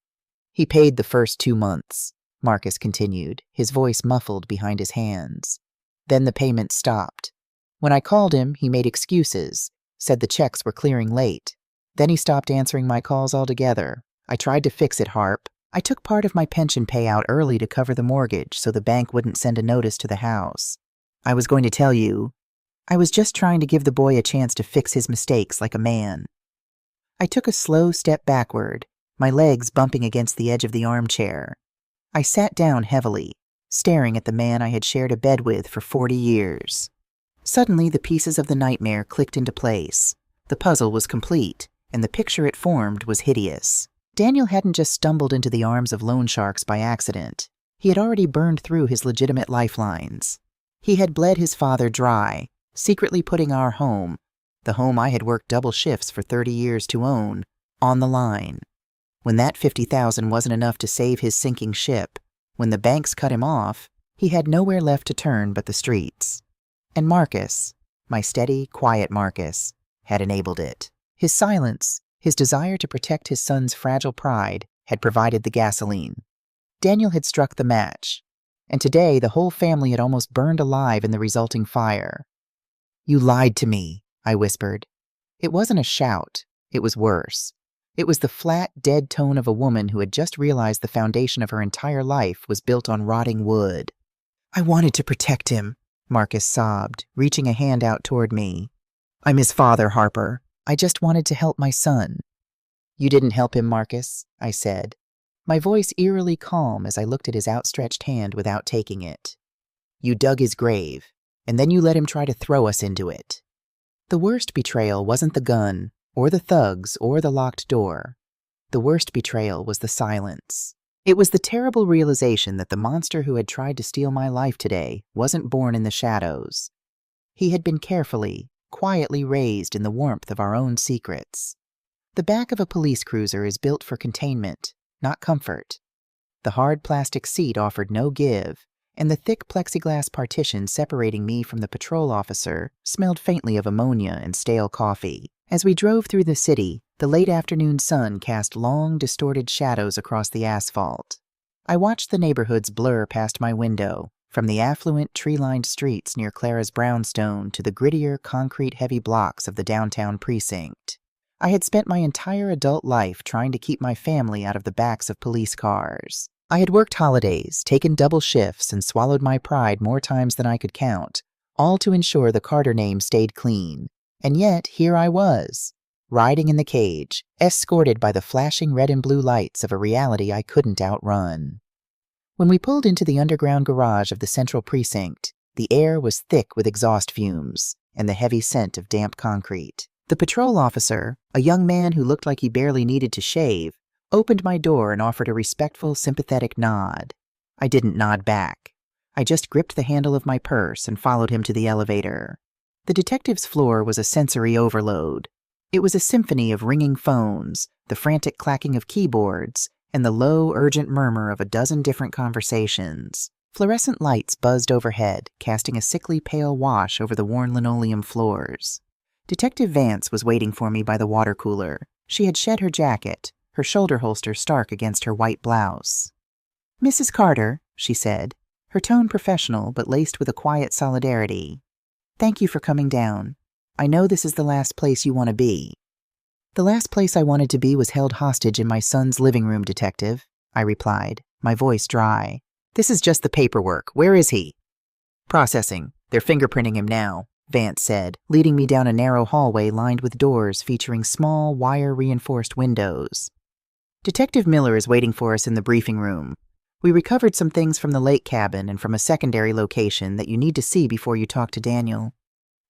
He paid the first 2 months, Marcus continued, his voice muffled behind his hands. Then the payments stopped. When I called him, he made excuses, said the checks were clearing late. Then he stopped answering my calls altogether. I tried to fix it, Harp. I took part of my pension payout early to cover the mortgage so the bank wouldn't send a notice to the house. I was going to tell you. I was just trying to give the boy a chance to fix his mistakes like a man. I took a slow step backward, my legs bumping against the edge of the armchair. I sat down heavily, staring at the man I had shared a bed with for 40 years. Suddenly, the pieces of the nightmare clicked into place. The puzzle was complete, and the picture it formed was hideous. Daniel hadn't just stumbled into the arms of loan sharks by accident. He had already burned through his legitimate lifelines. He had bled his father dry, secretly putting our home, the home I had worked double shifts for 30 years to own, on the line. When that $50,000 wasn't enough to save his sinking ship, when the banks cut him off, he had nowhere left to turn but the streets. And Marcus, my steady, quiet Marcus, had enabled it. His silence, his desire to protect his son's fragile pride, had provided the gasoline. Daniel had struck the match, and today the whole family had almost burned alive in the resulting fire. "You lied to me," I whispered. It wasn't a shout. It was worse. It was the flat, dead tone of a woman who had just realized the foundation of her entire life was built on rotting wood. "I wanted to protect him," Marcus sobbed, reaching a hand out toward me. "I'm his father, Harper. I just wanted to help my son." "You didn't help him, Marcus," I said, my voice eerily calm as I looked at his outstretched hand without taking it. "You dug his grave, and then you let him try to throw us into it." The worst betrayal wasn't the gun, or the thugs, or the locked door. The worst betrayal was the silence. It was the terrible realization that the monster who had tried to steal my life today wasn't born in the shadows. He had been carefully, quietly raised in the warmth of our own secrets. The back of a police cruiser is built for containment, not comfort. The hard plastic seat offered no give, and the thick plexiglass partition separating me from the patrol officer smelled faintly of ammonia and stale coffee. As we drove through the city, the late afternoon sun cast long, distorted shadows across the asphalt. I watched the neighborhoods blur past my window, from the affluent, tree-lined streets near Clara's brownstone to the grittier, concrete-heavy blocks of the downtown precinct. I had spent my entire adult life trying to keep my family out of the backs of police cars. I had worked holidays, taken double shifts, and swallowed my pride more times than I could count, all to ensure the Carter name stayed clean. And yet, here I was, riding in the cage, escorted by the flashing red and blue lights of a reality I couldn't outrun. When we pulled into the underground garage of the central precinct, the air was thick with exhaust fumes and the heavy scent of damp concrete. The patrol officer, a young man who looked like he barely needed to shave, opened my door and offered a respectful, sympathetic nod. I didn't nod back. I just gripped the handle of my purse and followed him to the elevator. The detective's floor was a sensory overload. It was a symphony of ringing phones, the frantic clacking of keyboards, and the low, urgent murmur of a dozen different conversations. Fluorescent lights buzzed overhead, casting a sickly pale wash over the worn linoleum floors. Detective Vance was waiting for me by the water cooler. She had shed her jacket, her shoulder holster stark against her white blouse. "Mrs. Carter," she said, her tone professional but laced with a quiet solidarity. "Thank you for coming down. I know this is the last place you want to be." "The last place I wanted to be was held hostage in my son's living room, Detective," I replied, my voice dry. "This is just the paperwork. Where is he?" "Processing. They're fingerprinting him now," Vance said, leading me down a narrow hallway lined with doors featuring small, wire-reinforced windows. "Detective Miller is waiting for us in the briefing room. We recovered some things from the lake cabin and from a secondary location that you need to see before you talk to Daniel.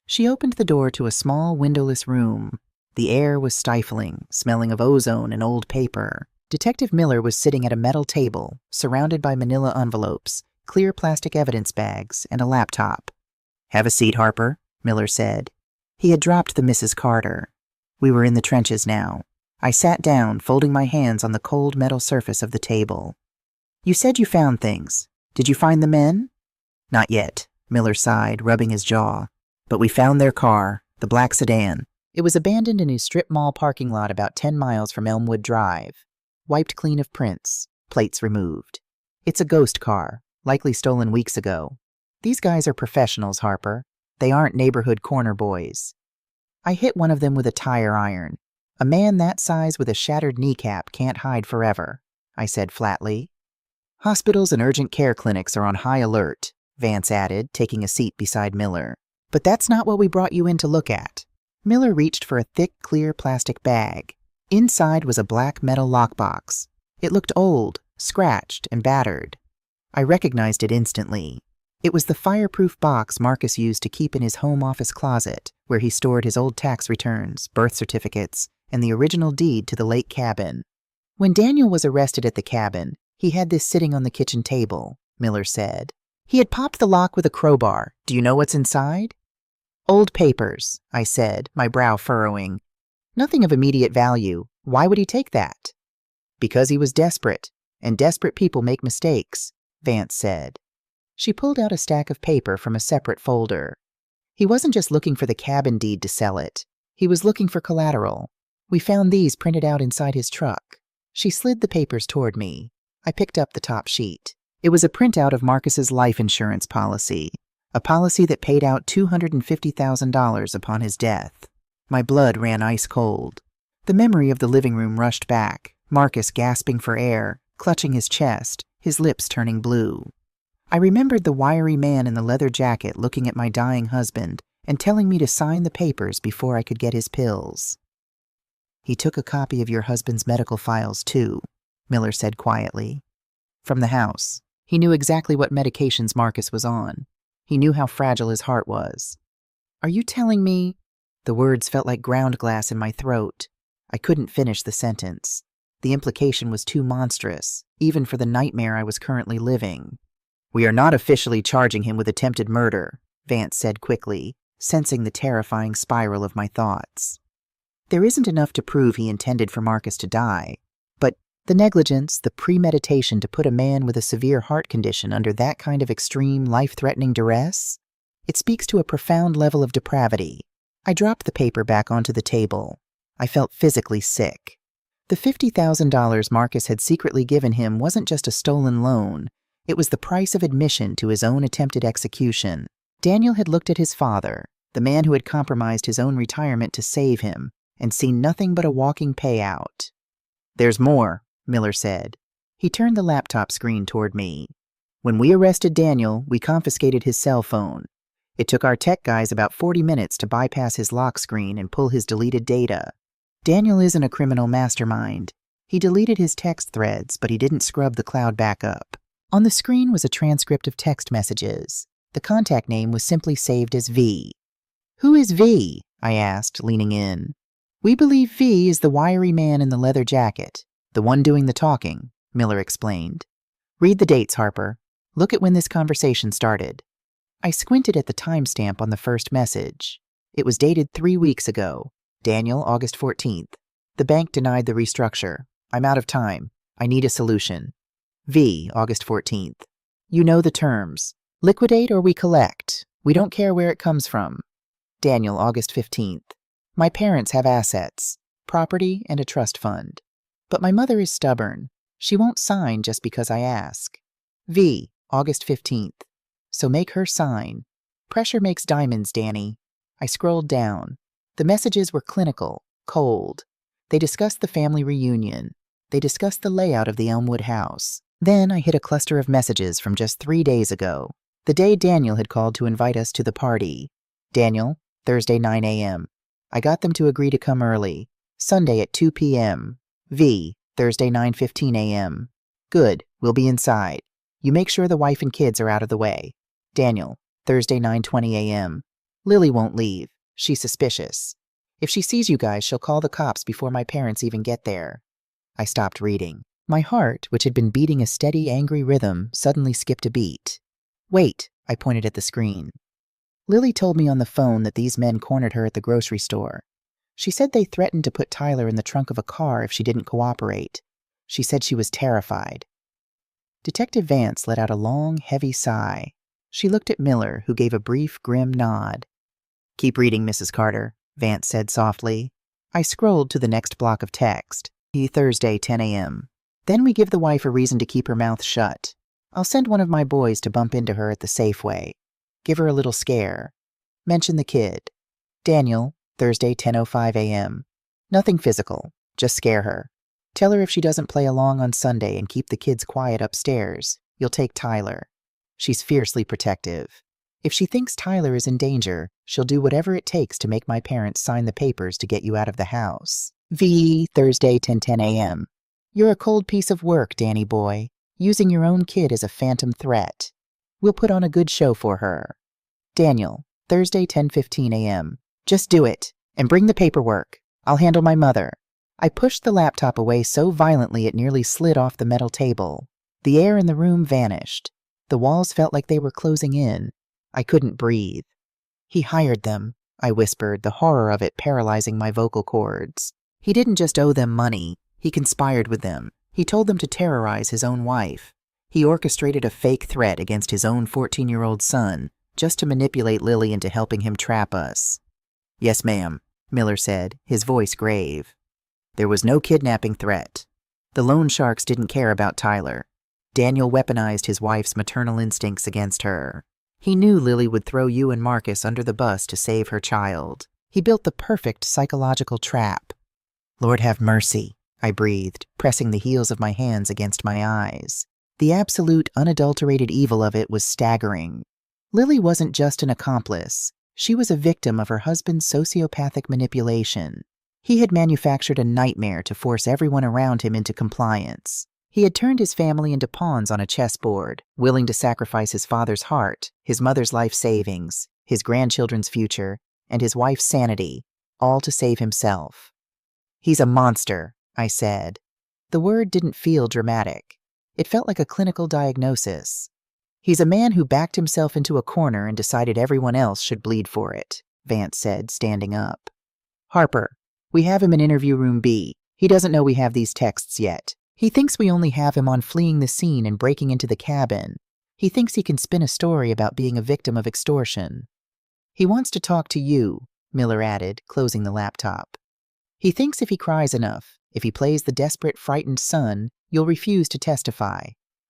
She opened the door to a small, windowless room. The air was stifling, smelling of ozone and old paper. Detective Miller was sitting at a metal table, surrounded by manila envelopes, clear plastic evidence bags, and a laptop. "Have a seat, Harper," Miller said. He had dropped the Mrs. Carter. We were in the trenches now. I sat down, folding my hands on the cold metal surface of the table. "You said you found things. Did you find the men?" "Not yet," Miller sighed, rubbing his jaw. "But we found their car, the black sedan. It was abandoned in a strip mall parking lot about 10 miles from Elmwood Drive. Wiped clean of prints, plates removed. It's a ghost car, likely stolen weeks ago. These guys are professionals, Harper. They aren't neighborhood corner boys." I hit one of them with a tire iron. "A man that size with a shattered kneecap can't hide forever," I said flatly. "Hospitals and urgent care clinics are on high alert," Vance added, taking a seat beside Miller. "But that's not what we brought you in to look at." Miller reached for a thick, clear plastic bag. Inside was a black metal lockbox. It looked old, scratched, and battered. I recognized it instantly. It was the fireproof box Marcus used to keep in his home office closet, where he stored his old tax returns, birth certificates, and the original deed to the lake cabin. "When Daniel was arrested at the cabin, he had this sitting on the kitchen table," Miller said. "He had popped the lock with a crowbar. Do you know what's inside?" "Old papers," I said, my brow furrowing. "Nothing of immediate value. Why would he take that?" "Because he was desperate, and desperate people make mistakes," Vance said. She pulled out a stack of paper from a separate folder. "He wasn't just looking for the cabin deed to sell it. He was looking for collateral. We found these printed out inside his truck." She slid the papers toward me. I picked up the top sheet. It was a printout of Marcus's life insurance policy, a policy that paid out $250,000 upon his death. My blood ran ice cold. The memory of the living room rushed back, Marcus gasping for air, clutching his chest, his lips turning blue. I remembered the wiry man in the leather jacket looking at my dying husband and telling me to sign the papers before I could get his pills. "He took a copy of your husband's medical files, too," Miller said quietly. "From the house. He knew exactly what medications Marcus was on. He knew how fragile his heart was." "Are you telling me—" The words felt like ground glass in my throat. I couldn't finish the sentence. The implication was too monstrous, even for the nightmare I was currently living. "We are not officially charging him with attempted murder," Vance said quickly, sensing the terrifying spiral of my thoughts. "There isn't enough to prove he intended for Marcus to die, but the negligence, the premeditation to put a man with a severe heart condition under that kind of extreme, life-threatening duress, it speaks to a profound level of depravity." I dropped the paper back onto the table. I felt physically sick. The $50,000 Marcus had secretly given him wasn't just a stolen loan. It was the price of admission to his own attempted execution. Daniel had looked at his father, the man who had compromised his own retirement to save him, and seen nothing but a walking payout. "There's more," Miller said. He turned the laptop screen toward me. "When we arrested Daniel, we confiscated his cell phone. It took our tech guys about 40 minutes to bypass his lock screen and pull his deleted data. Daniel isn't a criminal mastermind. He deleted his text threads, but he didn't scrub the cloud back up." On the screen was a transcript of text messages. The contact name was simply saved as V. "Who is V?" I asked, leaning in. "We believe V is the wiry man in the leather jacket, the one doing the talking," Miller explained. "Read the dates, Harper. Look at when this conversation started." I squinted at the timestamp on the first message. It was dated 3 weeks ago. Daniel, August 14th. "The bank denied the restructure. I'm out of time. I need a solution." V, August 14th. "You know the terms. Liquidate or we collect. We don't care where it comes from." Daniel, August 15th. "My parents have assets, property, and a trust fund. But my mother is stubborn. She won't sign just because I ask." V, August 15th. "So make her sign. Pressure makes diamonds, Danny." I scrolled down. The messages were clinical, cold. They discussed the family reunion. They discussed the layout of the Elmwood house. Then I hit a cluster of messages from just 3 days ago, the day Daniel had called to invite us to the party. "Daniel, Thursday 9 a.m. I got them to agree to come early. Sunday at 2 p.m. V, Thursday 9:15 a.m. Good, we'll be inside. You make sure the wife and kids are out of the way. Daniel, Thursday 9:20 a.m. Lily won't leave. She's suspicious. If she sees you guys, she'll call the cops before my parents even get there. I stopped reading. My heart, which had been beating a steady, angry rhythm, suddenly skipped a beat. Wait, I pointed at the screen. Lily told me on the phone that these men cornered her at the grocery store. She said they threatened to put Tyler in the trunk of a car if she didn't cooperate. She said she was terrified. Detective Vance let out a long, heavy sigh. She looked at Miller, who gave a brief, grim nod. Keep reading, Mrs. Carter, Vance said softly. I scrolled to the next block of text. Thursday, 10 a.m. Then we give the wife a reason to keep her mouth shut. I'll send one of my boys to bump into her at the Safeway. Give her a little scare. Mention the kid. Daniel, Thursday, 10:05 a.m. Nothing physical. Just scare her. Tell her if she doesn't play along on Sunday and keep the kids quiet upstairs, you'll take Tyler. She's fiercely protective. If she thinks Tyler is in danger, she'll do whatever it takes to make my parents sign the papers to get you out of the house. Thursday, 10:10 a.m. You're a cold piece of work, Danny boy, using your own kid as a phantom threat. We'll put on a good show for her. Daniel, Thursday, 10:15 a.m. Just do it, and bring the paperwork. I'll handle my mother. I pushed the laptop away so violently it nearly slid off the metal table. The air in the room vanished. The walls felt like they were closing in. I couldn't breathe. He hired them, I whispered, the horror of it paralyzing my vocal cords. He didn't just owe them money. He conspired with them. He told them to terrorize his own wife. He orchestrated a fake threat against his own 14-year-old son just to manipulate Lily into helping him trap us. Yes, ma'am, Miller said, his voice grave. There was no kidnapping threat. The loan sharks didn't care about Tyler. Daniel weaponized his wife's maternal instincts against her. He knew Lily would throw you and Marcus under the bus to save her child. He built the perfect psychological trap. Lord have mercy, I breathed, pressing the heels of my hands against my eyes. The absolute, unadulterated evil of it was staggering. Lily wasn't just an accomplice. She was a victim of her husband's sociopathic manipulation. He had manufactured a nightmare to force everyone around him into compliance. He had turned his family into pawns on a chessboard, willing to sacrifice his father's heart, his mother's life savings, his grandchildren's future, and his wife's sanity, all to save himself. He's a monster, I said. The word didn't feel dramatic. It felt like a clinical diagnosis. He's a man who backed himself into a corner and decided everyone else should bleed for it, Vance said, standing up. Harper, we have him in interview room B. He doesn't know we have these texts yet. He thinks we only have him on fleeing the scene and breaking into the cabin. He thinks he can spin a story about being a victim of extortion. He wants to talk to you, Miller added, closing the laptop. He thinks if he cries enough, if he plays the desperate, frightened son, you'll refuse to testify.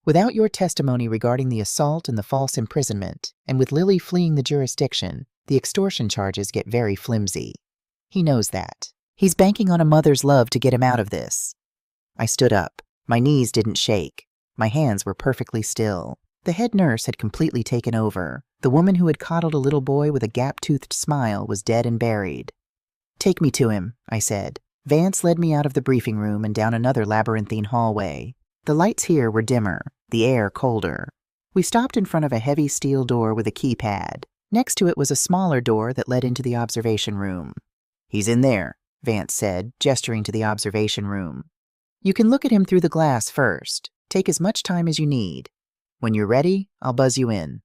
Without your testimony regarding the assault and the false imprisonment, and with Lily fleeing the jurisdiction, the extortion charges get very flimsy. He knows that. He's banking on a mother's love to get him out of this. I stood up. My knees didn't shake. My hands were perfectly still. The head nurse had completely taken over. The woman who had coddled a little boy with a gap-toothed smile was dead and buried. Take me to him, I said. Vance led me out of the briefing room and down another labyrinthine hallway. The lights here were dimmer, the air colder. We stopped in front of a heavy steel door with a keypad. Next to it was a smaller door that led into the observation room. He's in there, Vance said, gesturing to the observation room. You can look at him through the glass first. Take as much time as you need. When you're ready, I'll buzz you in.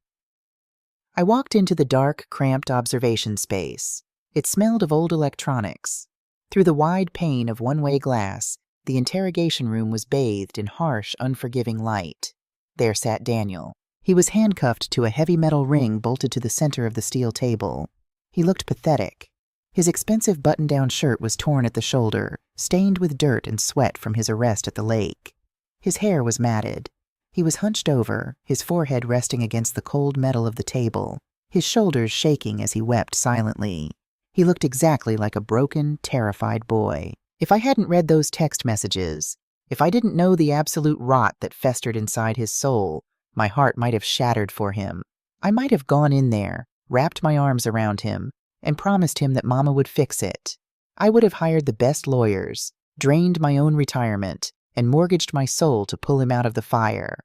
I walked into the dark, cramped observation space. It smelled of old electronics. Through the wide pane of one-way glass, the interrogation room was bathed in harsh, unforgiving light. There sat Daniel. He was handcuffed to a heavy metal ring bolted to the center of the steel table. He looked pathetic. His expensive button-down shirt was torn at the shoulder, stained with dirt and sweat from his arrest at the lake. His hair was matted. He was hunched over, his forehead resting against the cold metal of the table, his shoulders shaking as he wept silently. He looked exactly like a broken, terrified boy. If I hadn't read those text messages, if I didn't know the absolute rot that festered inside his soul, my heart might have shattered for him. I might have gone in there, wrapped my arms around him, and promised him that Mama would fix it. I would have hired the best lawyers, drained my own retirement, and mortgaged my soul to pull him out of the fire.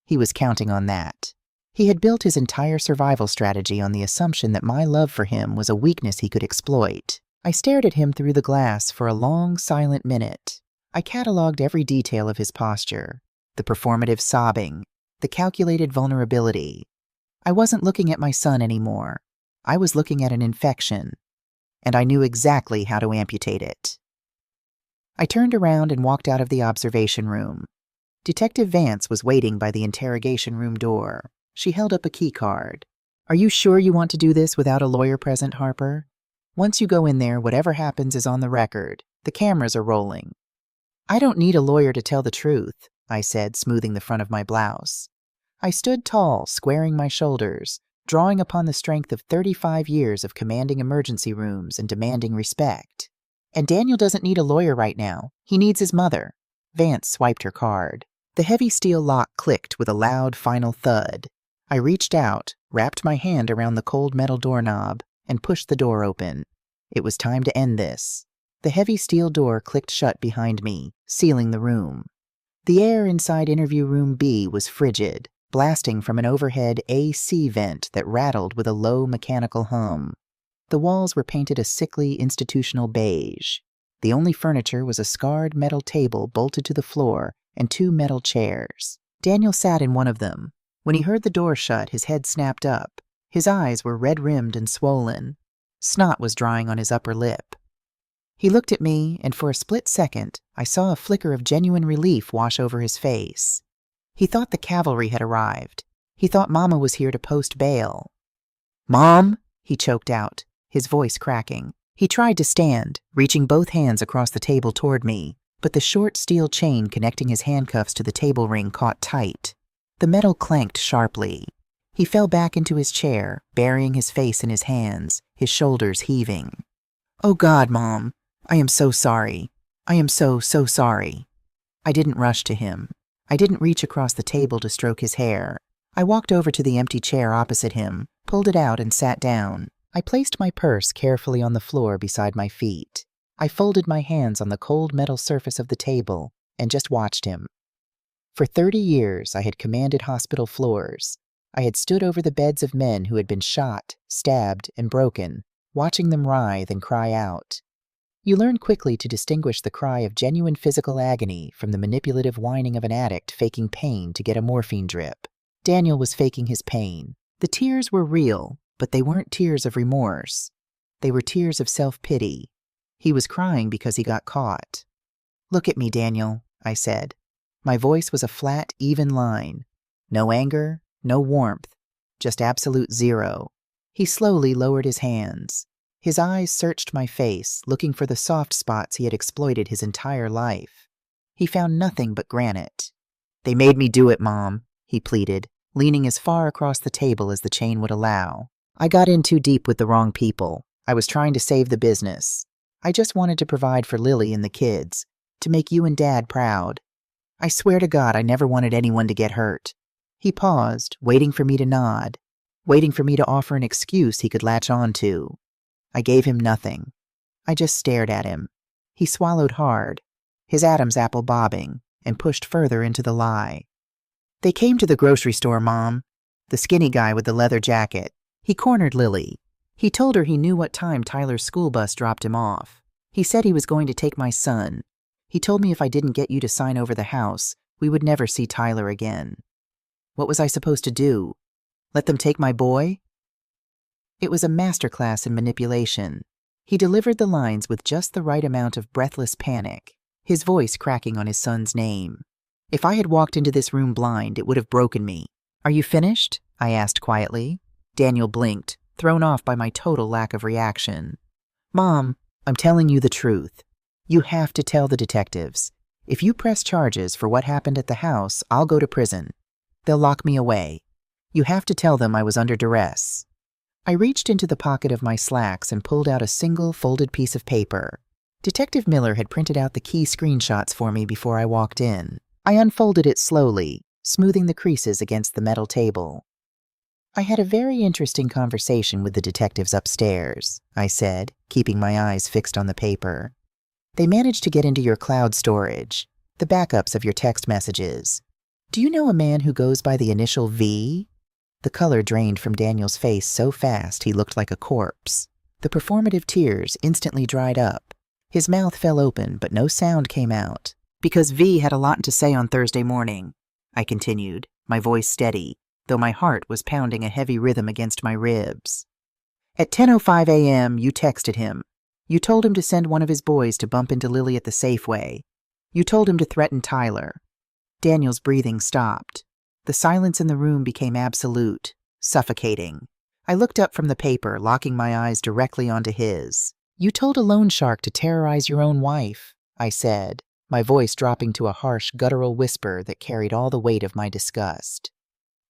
He was counting on that. He had built his entire survival strategy on the assumption that my love for him was a weakness he could exploit. I stared at him through the glass for a long, silent minute. I cataloged every detail of his posture, the performative sobbing, the calculated vulnerability. I wasn't looking at my son anymore. I was looking at an infection, and I knew exactly how to amputate it. I turned around and walked out of the observation room. Detective Vance was waiting by the interrogation room door. She held up a key card. "Are you sure you want to do this without a lawyer present, Harper? Once you go in there, whatever happens is on the record. The cameras are rolling." "I don't need a lawyer to tell the truth," I said, smoothing the front of my blouse. I stood tall, squaring my shoulders, drawing upon the strength of 35 years of commanding emergency rooms and demanding respect. "And Daniel doesn't need a lawyer right now. He needs his mother." Vance swiped her card. The heavy steel lock clicked with a loud final thud. I reached out, wrapped my hand around the cold metal doorknob, and pushed the door open. It was time to end this. The heavy steel door clicked shut behind me, sealing the room. The air inside interview room B was frigid, blasting from an overhead AC vent that rattled with a low mechanical hum. The walls were painted a sickly institutional beige. The only furniture was a scarred metal table bolted to the floor and 2 metal chairs. Daniel sat in one of them. When he heard the door shut, his head snapped up. His eyes were red-rimmed and swollen. Snot was drying on his upper lip. He looked at me, and for a split second, I saw a flicker of genuine relief wash over his face. He thought the cavalry had arrived. He thought Mama was here to post bail. "Mom!" he choked out, his voice cracking. He tried to stand, reaching both hands across the table toward me, but the short steel chain connecting his handcuffs to the table ring caught tight. The metal clanked sharply. He fell back into his chair, burying his face in his hands, his shoulders heaving. "Oh God, Mom, I am so sorry. I am so sorry." I didn't rush to him. I didn't reach across the table to stroke his hair. I walked over to the empty chair opposite him, pulled it out, and sat down. I placed my purse carefully on the floor beside my feet. I folded my hands on the cold metal surface of the table and just watched him. For 30 years, I had commanded hospital floors. I had stood over the beds of men who had been shot, stabbed, and broken, watching them writhe and cry out. You learn quickly to distinguish the cry of genuine physical agony from the manipulative whining of an addict faking pain to get a morphine drip. Daniel was faking his pain. The tears were real, but they weren't tears of remorse. They were tears of self-pity. He was crying because he got caught. "Look at me, Daniel," I said. My voice was a flat, even line. No anger, no warmth, just absolute zero. He slowly lowered his hands. His eyes searched my face, looking for the soft spots he had exploited his entire life. He found nothing but granite. "They made me do it, Mom," he pleaded, leaning as far across the table as the chain would allow. "I got in too deep with the wrong people. I was trying to save the business. I just wanted to provide for Lily and the kids, to make you and Dad proud. I swear to God I never wanted anyone to get hurt." He paused, waiting for me to nod, waiting for me to offer an excuse he could latch on to. I gave him nothing. I just stared at him. He swallowed hard, his Adam's apple bobbing, and pushed further into the lie. "They came to the grocery store, Mom. The skinny guy with the leather jacket. He cornered Lily. He told her he knew what time Tyler's school bus dropped him off. He said he was going to take my son. He told me if I didn't get you to sign over the house, we would never see Tyler again. What was I supposed to do? Let them take my boy?" It was a masterclass in manipulation. He delivered the lines with just the right amount of breathless panic, his voice cracking on his son's name. If I had walked into this room blind, it would have broken me. "Are you finished?" I asked quietly. Daniel blinked, thrown off by my total lack of reaction. "Mom, I'm telling you the truth. You have to tell the detectives. If you press charges for what happened at the house, I'll go to prison. They'll lock me away. You have to tell them I was under duress." I reached into the pocket of my slacks and pulled out a single folded piece of paper. Detective Miller had printed out the key screenshots for me before I walked in. I unfolded it slowly, smoothing the creases against the metal table. "I had a very interesting conversation with the detectives upstairs," I said, keeping my eyes fixed on the paper. "They managed to get into your cloud storage. The backups of your text messages. Do you know a man who goes by the initial V? The color drained from Daniel's face so fast he looked like a corpse. The performative tears instantly dried up. His mouth fell open, but no sound came out. Because V had a lot to say on Thursday morning, I continued, my voice steady, though my heart was pounding a heavy rhythm against my ribs. At 10:05 a.m., you texted him. You told him to send one of his boys to bump into Lily at the Safeway. You told him to threaten Tyler. Daniel's breathing stopped. The silence in the room became absolute, suffocating. I looked up from the paper, locking my eyes directly onto his. You told a loan shark to terrorize your own wife, I said, my voice dropping to a harsh, guttural whisper that carried all the weight of my disgust.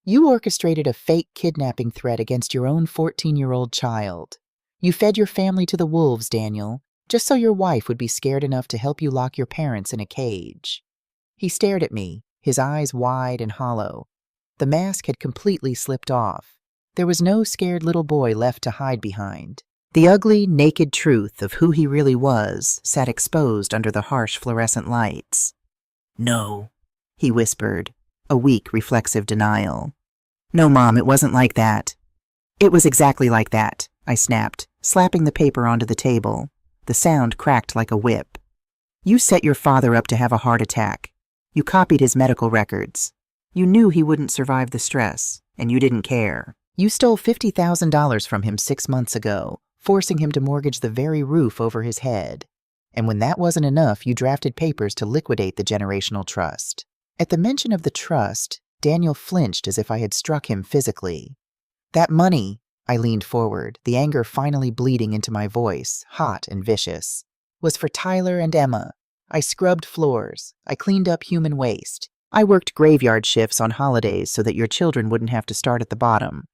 You orchestrated a fake kidnapping threat against your own 14-year-old child. You fed your family to the wolves, Daniel, just so your wife would be scared enough to help you lock your parents in a cage. He stared at me, his eyes wide and hollow. The mask had completely slipped off. There was no scared little boy left to hide behind. The ugly, naked truth of who he really was sat exposed under the harsh fluorescent lights. No, he whispered, a weak, reflexive denial. No, Mom, it wasn't like that. It was exactly like that, I snapped, slapping the paper onto the table. The sound cracked like a whip. You set your father up to have a heart attack. You copied his medical records. You knew he wouldn't survive the stress, and you didn't care. You stole $50,000 from him 6 months ago, forcing him to mortgage the very roof over his head. And when that wasn't enough, you drafted papers to liquidate the generational trust. At the mention of the trust, Daniel flinched as if I had struck him physically. That money, I leaned forward, the anger finally bleeding into my voice, hot and vicious, was for Tyler and Emma. I scrubbed floors. I cleaned up human waste. I worked graveyard shifts on holidays so that your children wouldn't have to start at the bottom.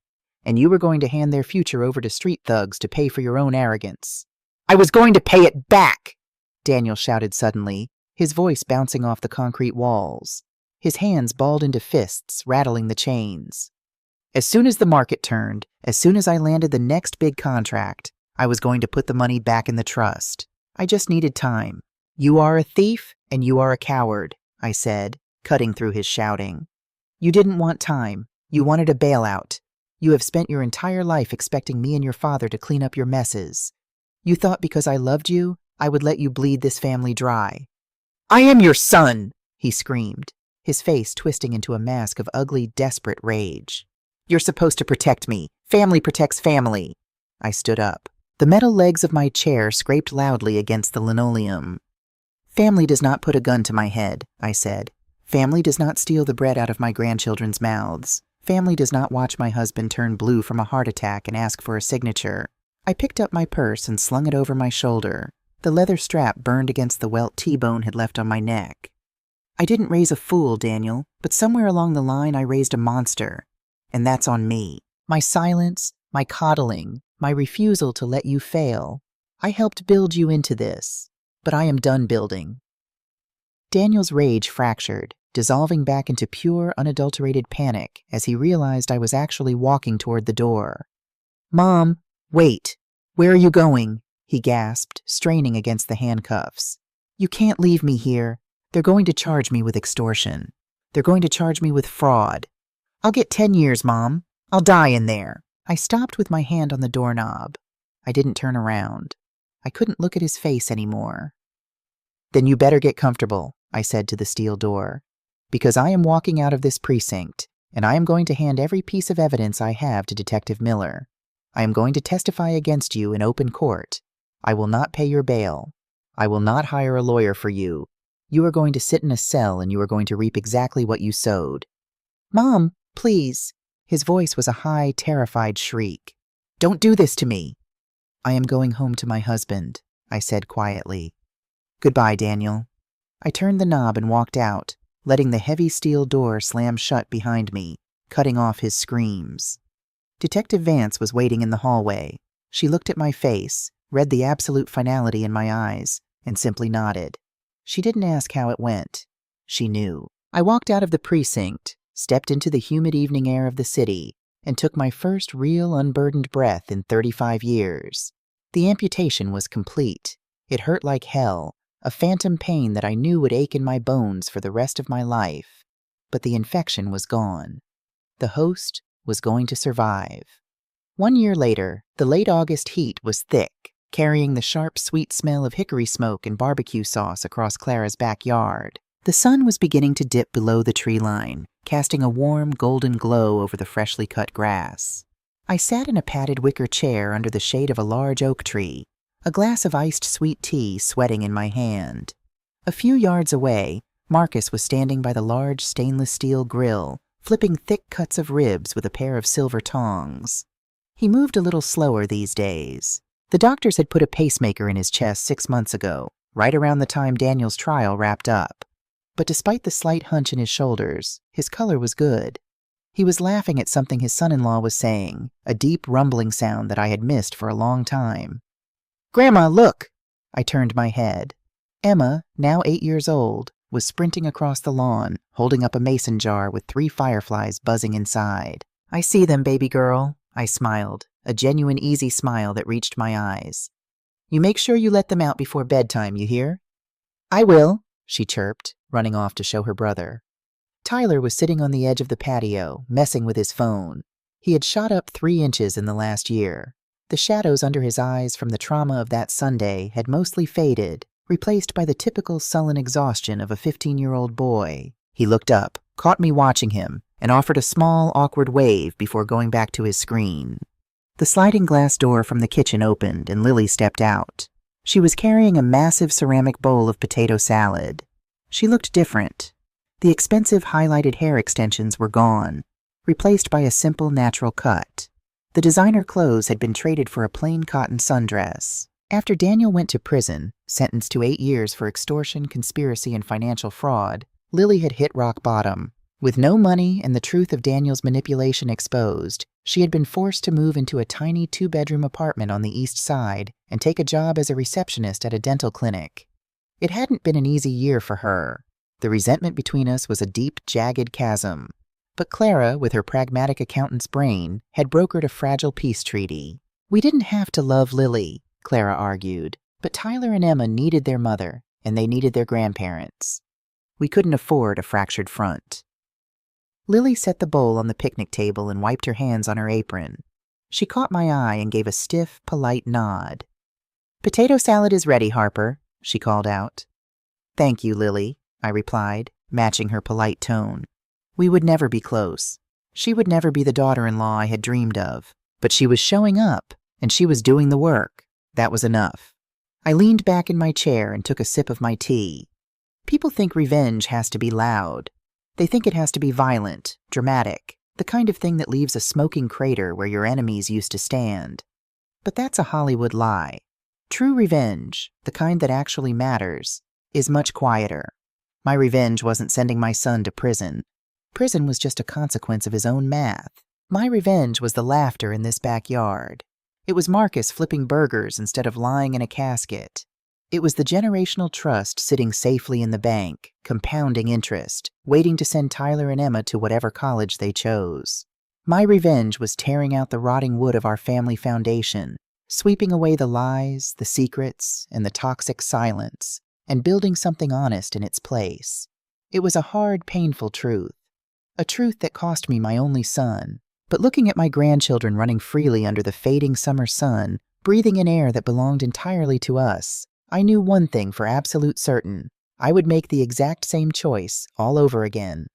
And you were going to hand their future over to street thugs to pay for your own arrogance. I was going to pay it back, Daniel shouted suddenly, his voice bouncing off the concrete walls. His hands balled into fists, rattling the chains. As soon as the market turned, as soon as I landed the next big contract, I was going to put the money back in the trust. I just needed time. You are a thief, and you are a coward, I said, cutting through his shouting. You didn't want time. You wanted a bailout. You have spent your entire life expecting me and your father to clean up your messes. You thought because I loved you, I would let you bleed this family dry. I am your son, he screamed, his face twisting into a mask of ugly, desperate rage. You're supposed to protect me. Family protects family. I stood up. The metal legs of my chair scraped loudly against the linoleum. Family does not put a gun to my head, I said. Family does not steal the bread out of my grandchildren's mouths. Family does not watch my husband turn blue from a heart attack and ask for a signature. I picked up my purse and slung it over my shoulder. The leather strap burned against the welt T-bone had left on my neck. I didn't raise a fool, Daniel, but somewhere along the line I raised a monster. And that's on me. My silence, my coddling, my refusal to let you fail. I helped build you into this, but I am done building. Daniel's rage fractured, dissolving back into pure, unadulterated panic as he realized I was actually walking toward the door. Mom, wait. Where are you going? He gasped, straining against the handcuffs. You can't leave me here. They're going to charge me with extortion. They're going to charge me with fraud. I'll get 10 years, Mom. I'll die in there. I stopped with my hand on the doorknob. I didn't turn around. I couldn't look at his face anymore. Then you better get comfortable, I said to the steel door, because I am walking out of this precinct, and I am going to hand every piece of evidence I have to Detective Miller. I am going to testify against you in open court. I will not pay your bail. I will not hire a lawyer for you. You are going to sit in a cell and you are going to reap exactly what you sowed. Mom, please. His voice was a high, terrified shriek. Don't do this to me. I am going home to my husband, I said quietly. Goodbye, Daniel. I turned the knob and walked out, letting the heavy steel door slam shut behind me, cutting off his screams. Detective Vance was waiting in the hallway. She looked at my face, read the absolute finality in my eyes, and simply nodded. She didn't ask how it went. She knew. I walked out of the precinct, stepped into the humid evening air of the city, and took my first real unburdened breath in 35 years. The amputation was complete. It hurt like hell. a phantom pain that I knew would ache in my bones for the rest of my life. But the infection was gone. The host was going to survive. 1 year later, the late August heat was thick, carrying the sharp, sweet smell of hickory smoke and barbecue sauce across Clara's backyard. The sun was beginning to dip below the tree line, casting a warm, golden glow over the freshly cut grass. I sat in a padded wicker chair under the shade of a large oak tree, a glass of iced sweet tea sweating in my hand. A few yards away, Marcus was standing by the large stainless steel grill, flipping thick cuts of ribs with a pair of silver tongs. He moved a little slower these days. The doctors had put a pacemaker in his chest 6 months ago, right around the time Daniel's trial wrapped up. But despite the slight hunch in his shoulders, his color was good. He was laughing at something his son-in-law was saying, a deep rumbling sound that I had missed for a long time. "Grandma, look!" I turned my head. Emma, now 8 years old, was sprinting across the lawn, holding up a mason jar with 3 fireflies buzzing inside. "I see them, baby girl," I smiled, a genuine easy smile that reached my eyes. "You make sure you let them out before bedtime, you hear?" "I will," she chirped, running off to show her brother. Tyler was sitting on the edge of the patio, messing with his phone. He had shot up 3 inches in the last year. The shadows under his eyes from the trauma of that Sunday had mostly faded, replaced by the typical sullen exhaustion of a 15-year-old boy. He looked up, caught me watching him, and offered a small, awkward wave before going back to his screen. The sliding glass door from the kitchen opened, and Lily stepped out. She was carrying a massive ceramic bowl of potato salad. She looked different. The expensive highlighted hair extensions were gone, replaced by a simple natural cut. The designer clothes had been traded for a plain cotton sundress. After Daniel went to prison, sentenced to 8 years for extortion, conspiracy, and financial fraud, Lily had hit rock bottom. With no money and the truth of Daniel's manipulation exposed, she had been forced to move into a tiny 2-bedroom apartment on the East Side and take a job as a receptionist at a dental clinic. It hadn't been an easy year for her. The resentment between us was a deep, jagged chasm. But Clara, with her pragmatic accountant's brain, had brokered a fragile peace treaty. We didn't have to love Lily, Clara argued, but Tyler and Emma needed their mother, and they needed their grandparents. We couldn't afford a fractured front. Lily set the bowl on the picnic table and wiped her hands on her apron. She caught my eye and gave a stiff, polite nod. "Potato salad is ready, Harper," she called out. "Thank you, Lily," I replied, matching her polite tone. We would never be close. She would never be the daughter-in-law I had dreamed of. But she was showing up, and she was doing the work. That was enough. I leaned back in my chair and took a sip of my tea. People think revenge has to be loud. They think it has to be violent, dramatic, the kind of thing that leaves a smoking crater where your enemies used to stand. But that's a Hollywood lie. True revenge, the kind that actually matters, is much quieter. My revenge wasn't sending my son to prison. Prison was just a consequence of his own math. My revenge was the laughter in this backyard. It was Marcus flipping burgers instead of lying in a casket. It was the generational trust sitting safely in the bank, compounding interest, waiting to send Tyler and Emma to whatever college they chose. My revenge was tearing out the rotting wood of our family foundation, sweeping away the lies, the secrets, and the toxic silence, and building something honest in its place. It was a hard, painful truth. A truth that cost me my only son. But looking at my grandchildren running freely under the fading summer sun, breathing in air that belonged entirely to us, I knew one thing for absolute certain. I would make the exact same choice all over again.